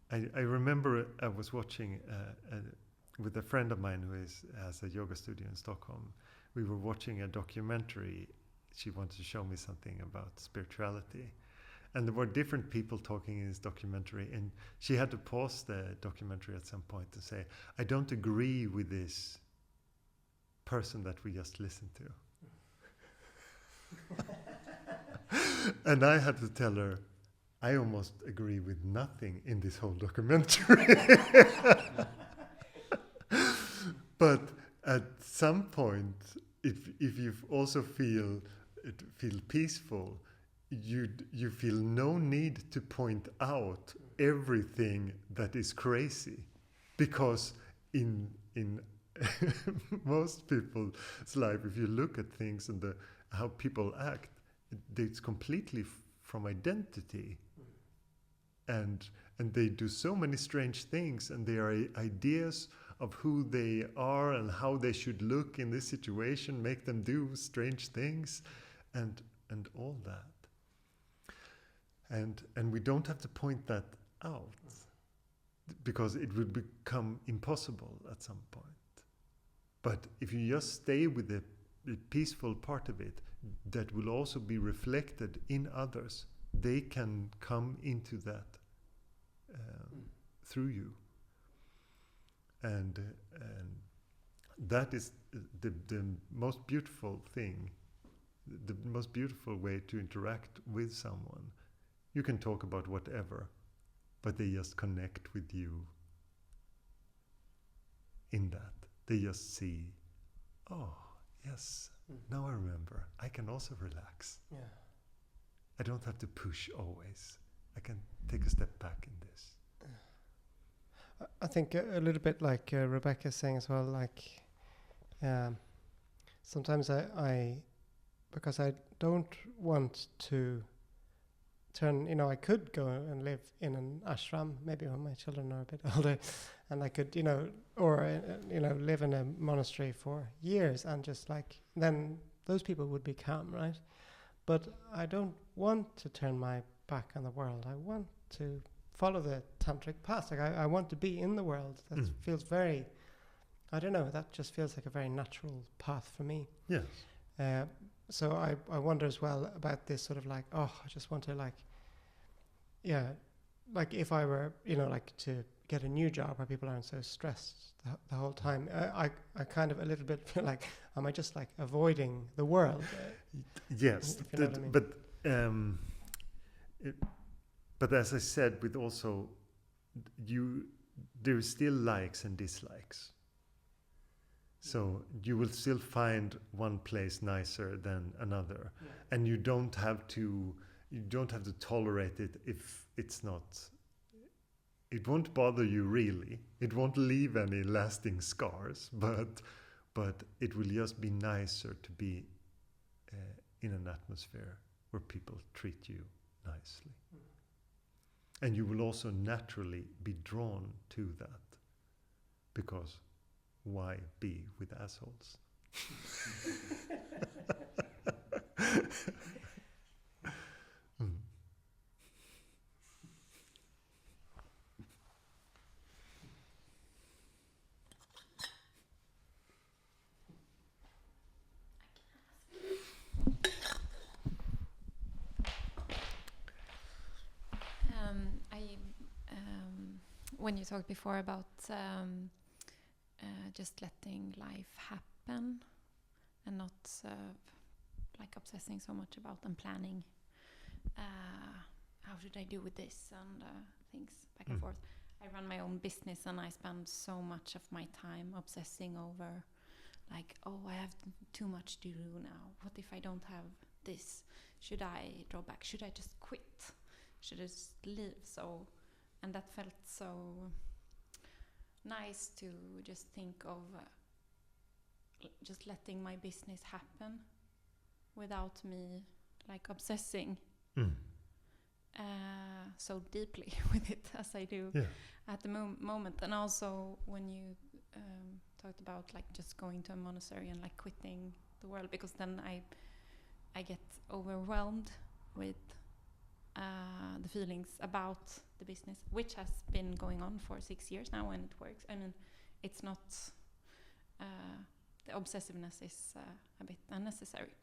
I remember I was watching with a friend of mine who has a yoga studio in Stockholm. We were watching a documentary. She wanted to show me something about spirituality. And there were different people talking in this documentary. And she had to pause the documentary at some point to say, I don't agree with this person that we just listened to. And I had to tell her, I almost agree with nothing in this whole documentary. But at some point, if you also feel peaceful, you feel no need to point out everything that is crazy, because in most people's life, if you look at things and how people act, it's completely from identity. And they do so many strange things, and there are ideas of who they are and how they should look in this situation, make them do strange things, and all that. And we don't have to point that out, because it would become impossible at some point. But if you just stay with the peaceful part of it, that will also be reflected in others. They can come into that through you. And that is the most beautiful thing, the most beautiful way to interact with someone. You can talk about whatever, but they just connect with you in that. They just see, oh, yes, now I remember. I can also relax. Yeah. I don't have to push always. I can take a step back in this. I think a little bit like Rebecca's saying as well, like sometimes I because I don't want to turn, I could go and live in an ashram, maybe when my children are a bit older, and I could, or, live in a monastery for years and just then those people would be calm, right? But I don't want to turn my back on the world. I want to follow the tantric path. I want to be in the world. That feels very, I don't know, that just feels like a very natural path for me. Yes. So I wonder as well about this sort of I just want to if I were, to get a new job where people aren't so stressed the whole time, I kind of a little bit feel like, am I just avoiding the world? Yes, if you know what I mean. But as I said, with also, there is still likes and dislikes. So you will still find one place nicer than another, and you don't have to tolerate it if it's not. It won't bother you really. It won't leave any lasting scars, but it will just be nicer to be in an atmosphere where people treat you nicely. And you will also naturally be drawn to that, because why be with assholes? When you talked before about just letting life happen and not obsessing so much about and planning how should I do with this and things back and forth. I run my own business and I spend so much of my time obsessing over I have too much to do now. What if I don't have this? Should I draw back? Should I just quit? Should I just leave? And that felt so nice to just think of just letting my business happen without me obsessing so deeply with it as I do at the moment. And also when you talked about just going to a monastery and quitting the world, because then I get overwhelmed with the feelings about the business, which has been going on for 6 years now, and it works. I mean, it's not the obsessiveness is a bit unnecessary.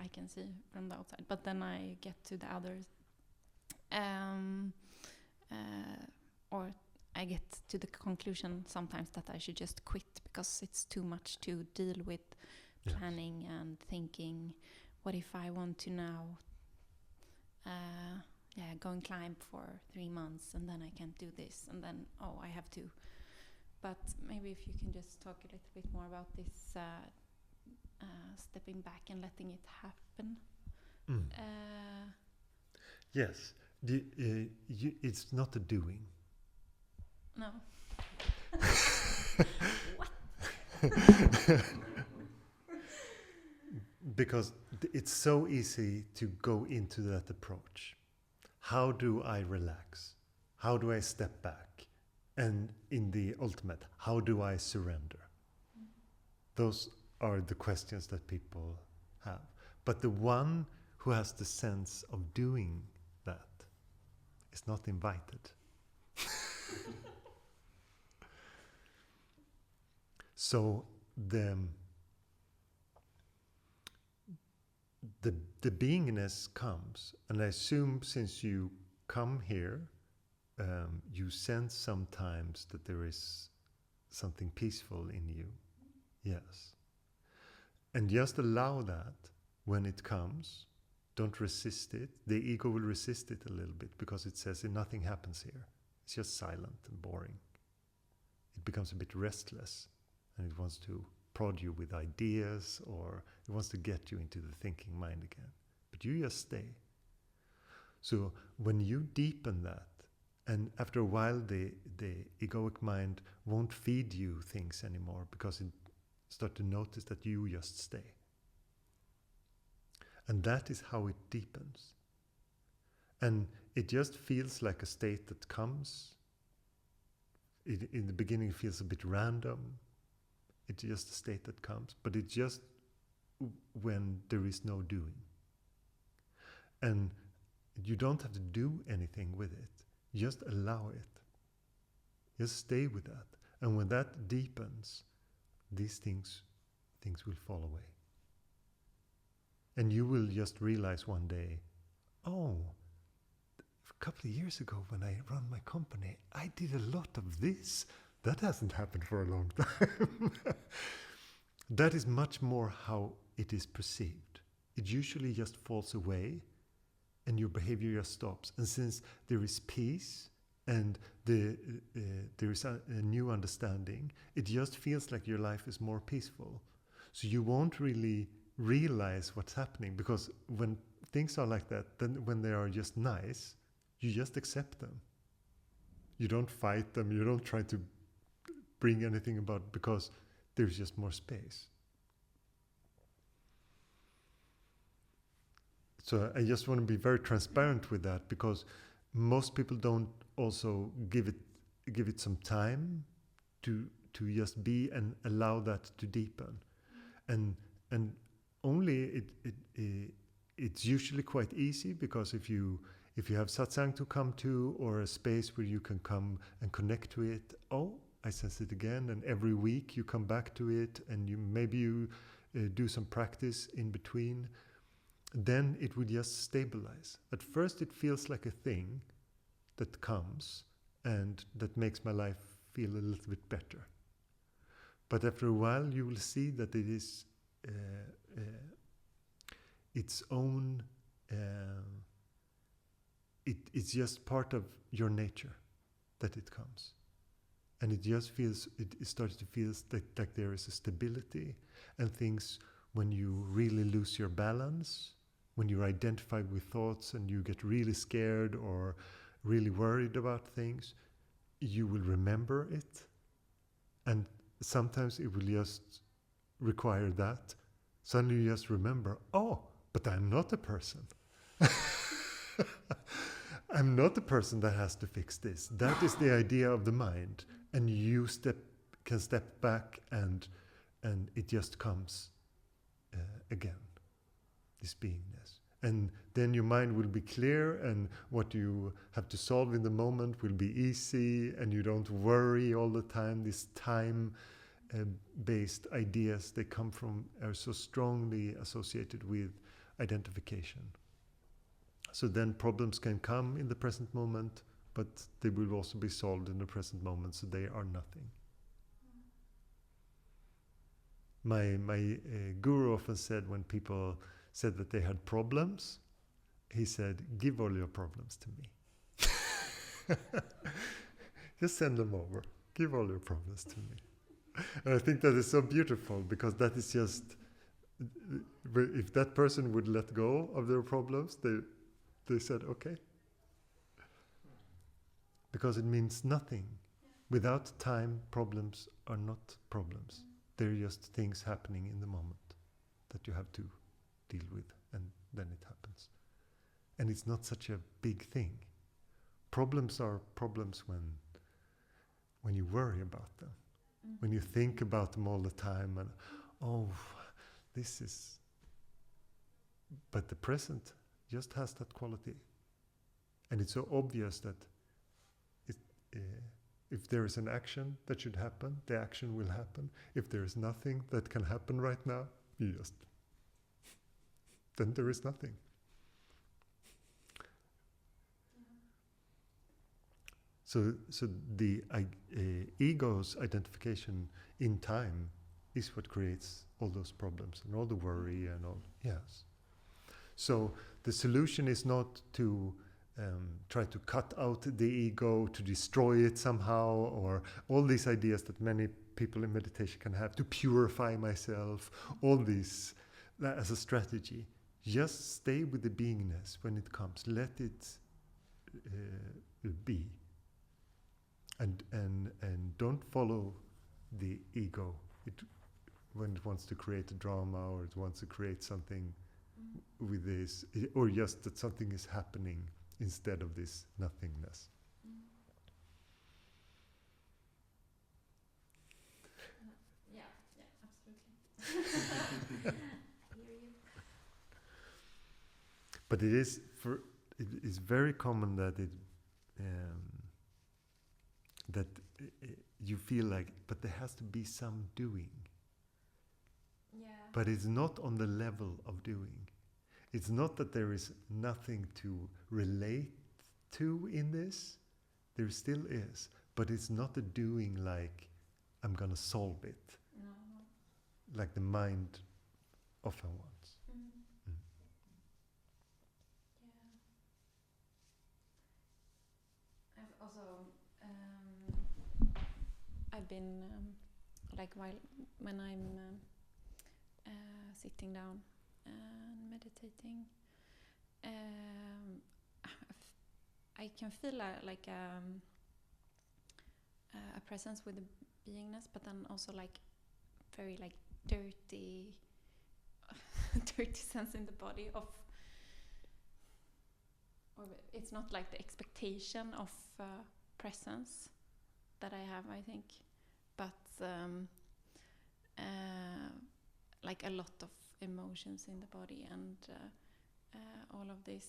I can see from the outside, but then I get to the others, or I get to the conclusion sometimes that I should just quit because it's too much to deal with planning and thinking. What if I want to now go and climb for 3 months and then I can't do this, and then I have to. But maybe if you can just talk a little bit more about this stepping back and letting it happen. Yes, it's not a doing. No. What? Because it's so easy to go into that approach. How do I relax? How do I step back? And in the ultimate, how do I surrender? Those are the questions that people have. But the one who has the sense of doing that is not invited. So the beingness comes, and I assume since you come here, you sense sometimes that there is something peaceful in you. Yes. And just allow that when it comes. Don't resist it. The ego will resist it a little bit because it says nothing happens here. It's just silent and boring. It becomes a bit restless, and it wants to prod you with ideas, or it wants to get you into the thinking mind again. But you just stay. So when you deepen that, and after a while the egoic mind won't feed you things anymore because it starts to notice that you just stay. And that is how it deepens. And it just feels like a state that comes. In the beginning it feels a bit random. It's just a state that comes. But it's just when there is no doing. And you don't have to do anything with it. Just allow it. Just stay with that. And when that deepens, these things will fall away. And you will just realize one day, oh, a couple of years ago when I ran my company, I did a lot of this. That hasn't happened for a long time. That is much more how it is perceived. It usually just falls away and your behavior just stops. And since there is peace and there is a new understanding, it just feels like your life is more peaceful. So you won't really realize what's happening, because when things are like that, then when they are just nice, you just accept them. You don't fight them, you don't try to bring anything about, because there's just more space. So I just want to be very transparent with that, because most people don't also give it some time to just be and allow that to deepen. And only it's usually quite easy, because if you have satsang to come to, or a space where you can come and connect to it, oh, I sense it again, and every week you come back to it, and you do some practice in between, then it would just stabilize. At first it feels like a thing that comes and that makes my life feel a little bit better. But after a while you will see that it is its own, it's just part of your nature that it comes. And it just feels, it starts to feel like there is a stability, and things, when you really lose your balance, when you're identified with thoughts and you get really scared or really worried about things, you will remember it. And sometimes it will just require that. Suddenly you just remember, oh, but I'm not a person. I'm not the person that has to fix this. That is the idea of the mind. And you can step back and it just comes again, this beingness. And then your mind will be clear, and what you have to solve in the moment will be easy, and you don't worry all the time. These time-based ideas, they come from, are so strongly associated with identification. So then problems can come in the present moment, but they will also be solved in the present moment, so they are nothing. My guru often said, when people said that they had problems, he said, give all your problems to me. Just send them over. Give all your problems to me. And I think that is so beautiful, because that is just, if that person would let go of their problems, they said, okay. Because it means nothing. Without time, problems are not problems. They're just things happening in the moment that you have to deal with, and then it happens. And it's not such a big thing. Problems are problems when you worry about them. When you think about them all the time and, this is... But the present just has that quality. And it's so obvious that if there is an action that should happen, the action will happen. If there is nothing that can happen right now, then there is nothing. So the ego's identification in time is what creates all those problems and all the worry and all. Yes. So the solution is not to try to cut out the ego, to destroy it somehow, or all these ideas that many people in meditation can have, to purify myself, all this as a strategy. Just stay with the beingness when it comes. Let it be. And don't follow the ego when it wants to create a drama, or it wants to create something with this, or just that something is happening instead of this nothingness. Yeah, absolutely. But it is very common that you feel like, but there has to be some doing. Yeah. But it's not on the level of doing. It's not that there is nothing to relate to in this. There still is. But it's not a doing like, I'm going to solve it. No. Like the mind often wants. Yeah. I've also... I've been when I'm sitting down and meditating, I can feel like a presence with the beingness, but then also like very like dirty sense in the body of, or it's not like the expectation of presence that I have, I think, but like a lot of emotions in the body, and all of this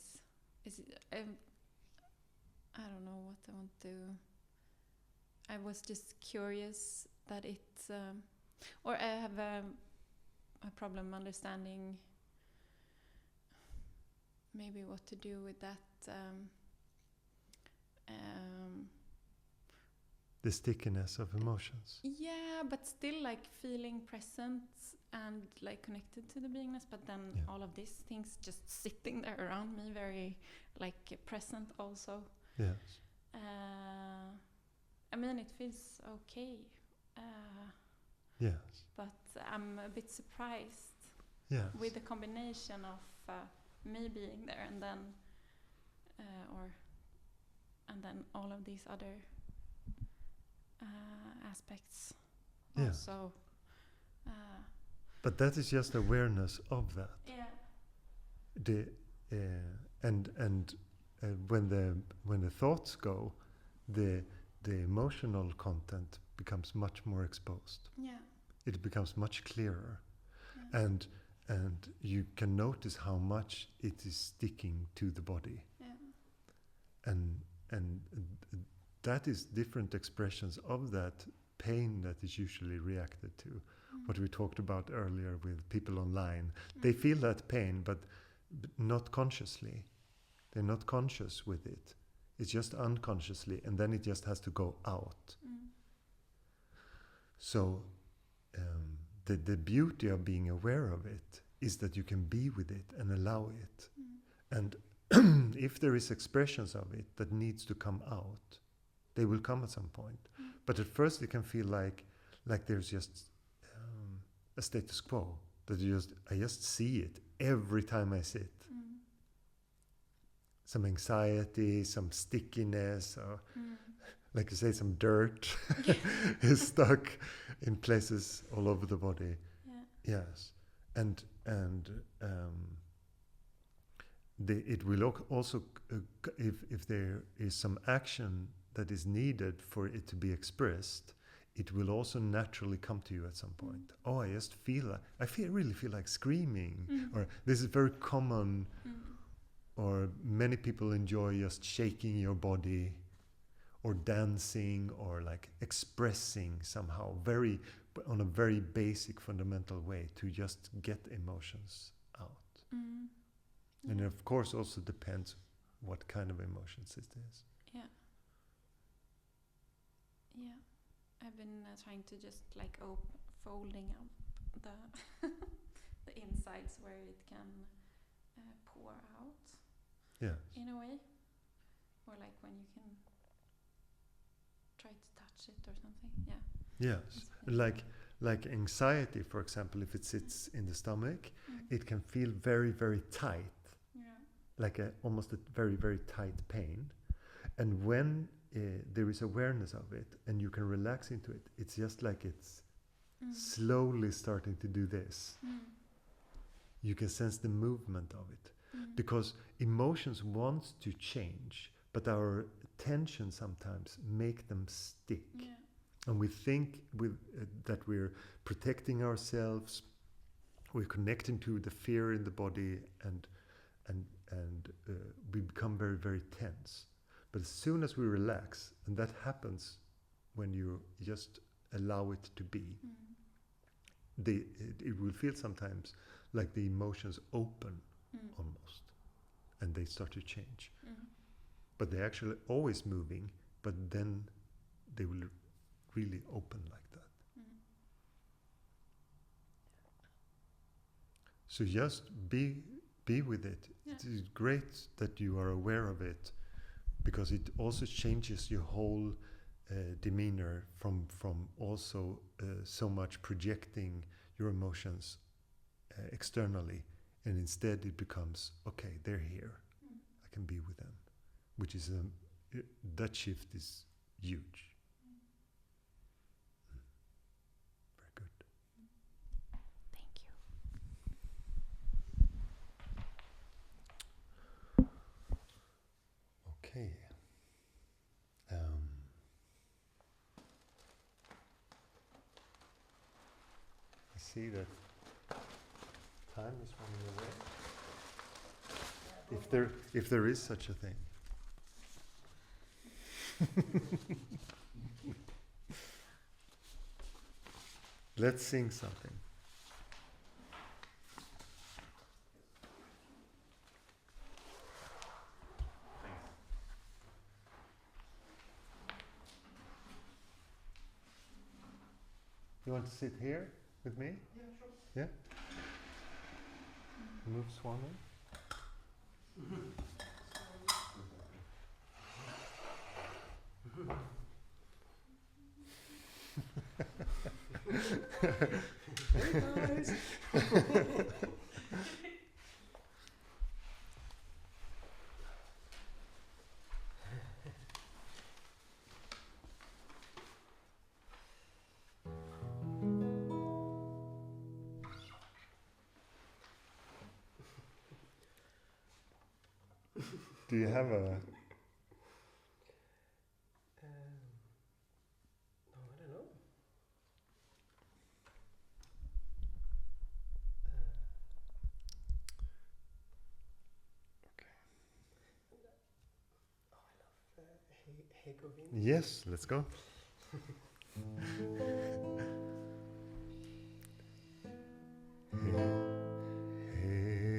is I don't know what I want to. I was just curious that it's or I have a problem understanding maybe what to do with that. The stickiness of emotions. Yeah, but still like feeling present and like connected to the beingness, but then all of these things just sitting there around me, very like present also. Yes. I mean, it feels okay. Yes. But I'm a bit surprised with the combination of me being there and then all of these other aspects also. But that is just awareness of that. Yeah. When the thoughts go, the emotional content becomes much more exposed. Yeah. It becomes much clearer, Yeah. and you can notice how much it is sticking to the body. Yeah. And that is different expressions of that pain that is usually reacted to. What we talked about earlier with people online. They feel that pain, but not consciously. They're not conscious with it. It's just unconsciously, and then it just has to go out. So the beauty of being aware of it is that you can be with it and allow it. And if there is expressions of it that needs to come out, they will come at some point. But at first it can feel like there's just a status quo, that I just see it every time I sit. Some anxiety, some stickiness, or like you say, some dirt is stuck in places all over the body. Yeah. Yes, and it will also, if there is some action that is needed for it to be expressed, it will also naturally come to you at some point. Oh, I just feel really feel like screaming, or this is very common, or many people enjoy just shaking your body, or dancing, or like expressing somehow on a very basic, fundamental way to just get emotions out. And of course also depends what kind of emotions it is. Yeah. Yeah. I've been trying to just like folding up the the insides where it can pour out. Yes. In a way. Or like when you can try to touch it or something. Yeah. Yes. Like anxiety, for example, if it sits in the stomach, it can feel very, very tight. Yeah. Like almost a very, very tight pain. And when there is awareness of it and you can relax into it, it's just like it's slowly starting to do this. You can sense the movement of it. Because emotions want to change, but our tension sometimes make them stick. Yeah. And we think that we're protecting ourselves, we're connecting to the fear in the body, and we become very, very tense. But as soon as we relax, and that happens when you just allow it to be, it will feel sometimes like the emotions open almost, and they start to change. But they're actually always moving, but then they will really open like that. So just be with it. Yeah. It is great that you are aware of it, because it also changes your whole demeanor from also so much projecting your emotions externally, and instead it becomes, okay, they're here, I can be with them, which is that shift is huge. Very good. Thank you. Okay. I see that time is running away. If there is such a thing. Let's sing something. You want to sit here with me? Yeah, sure. Yeah? Move Swami. Hey guys. Do you have a... No, I don't know. Okay. Oh, I love Hey Govind. Yes, let's go.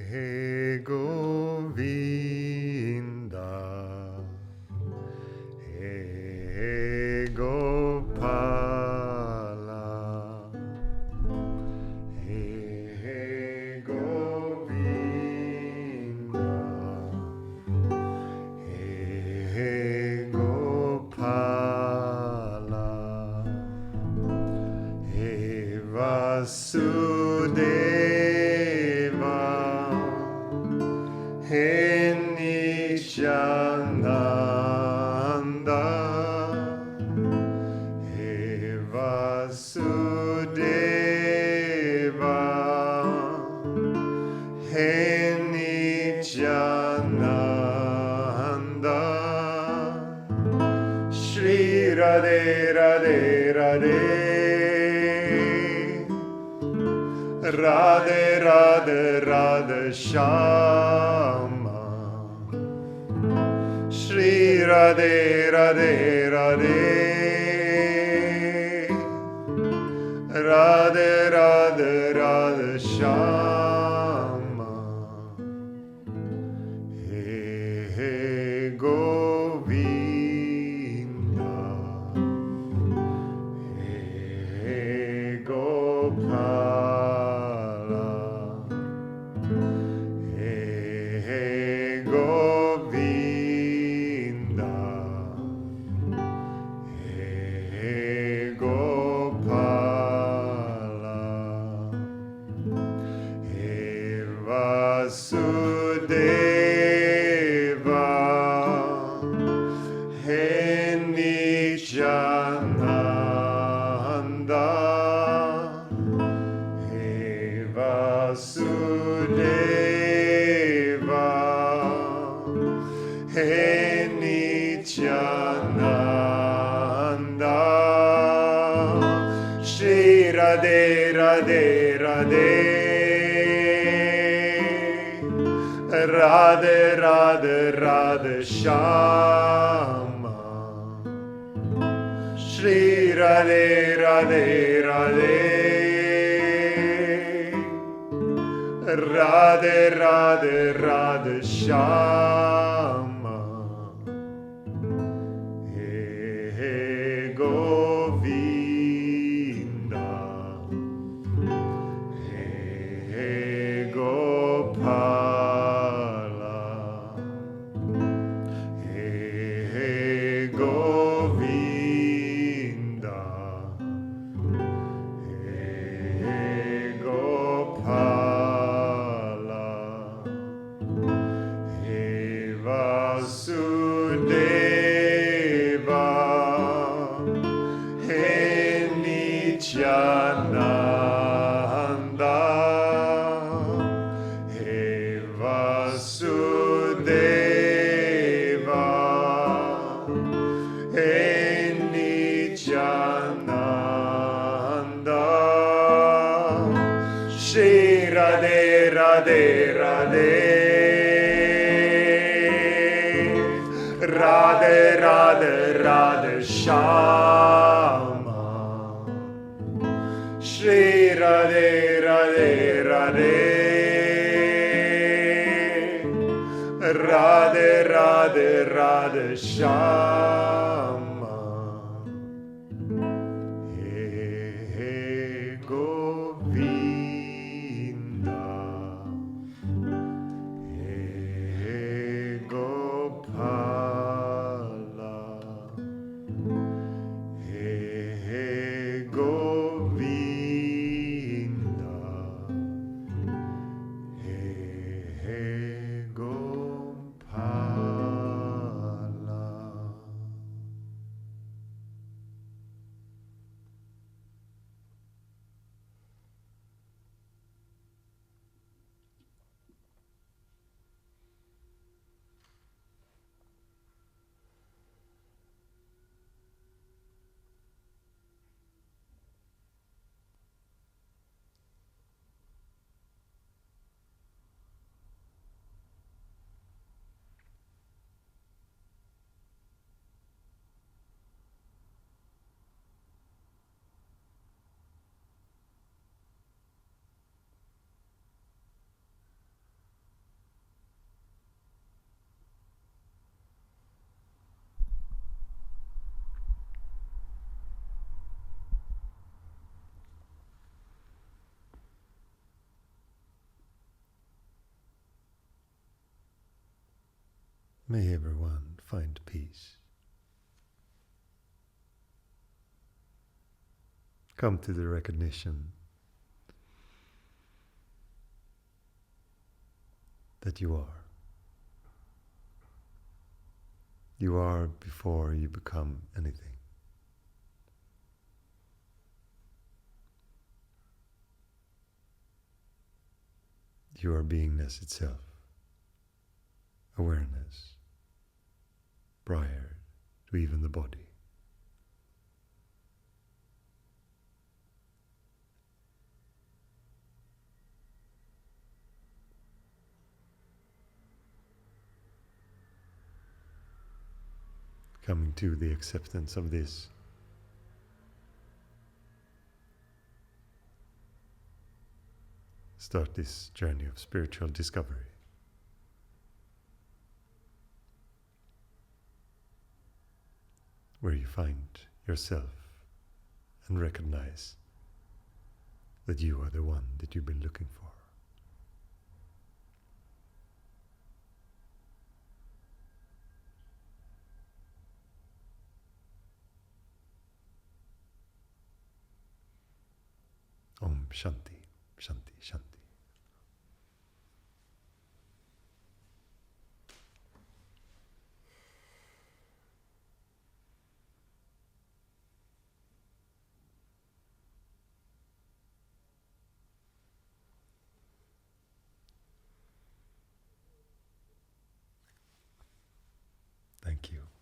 Hey Govinda, Hey Gopala, Hey Govinda, Hey Gopala, Hey Vasudeva, Hey Nityananda, Radhe Radhe Radhe Radhe Radhe Radhe Shama Shri Radhe Radhe Radhe Radhe Radhe Radhe Shama He He Govinda He He Gopala He He Govinda He He Gopala He Vasudeva He Nityananda He Vasudeva He Nityananda Shri Radhe Radhe Radhe Radhe Radhe Radhe Shama Shri Radhe Radhe Radhe Radhe Radhe Radhe Shama He He Govinda He He Gopala He He Govinda He He Gopala He Vasudeva He Nityananda He Vasudeva He Nityananda Shri Radhe Radhe Radhe Radhe Radhe Radhe Shama Shri Radhe Radhe Radhe Radhe Radhe Radhe Shama He He Govinda He He Gopala He He Govinda He He Gopala. May everyone find peace. Come to the recognition that you are. You are before you become anything. You are beingness itself, awareness, prior to even the body. coming to the acceptance of this. Start this journey of spiritual discovery. Where you find yourself and recognize that you are the one that you've been looking for. Om Shanti, Shanti, Shanti. Thank you.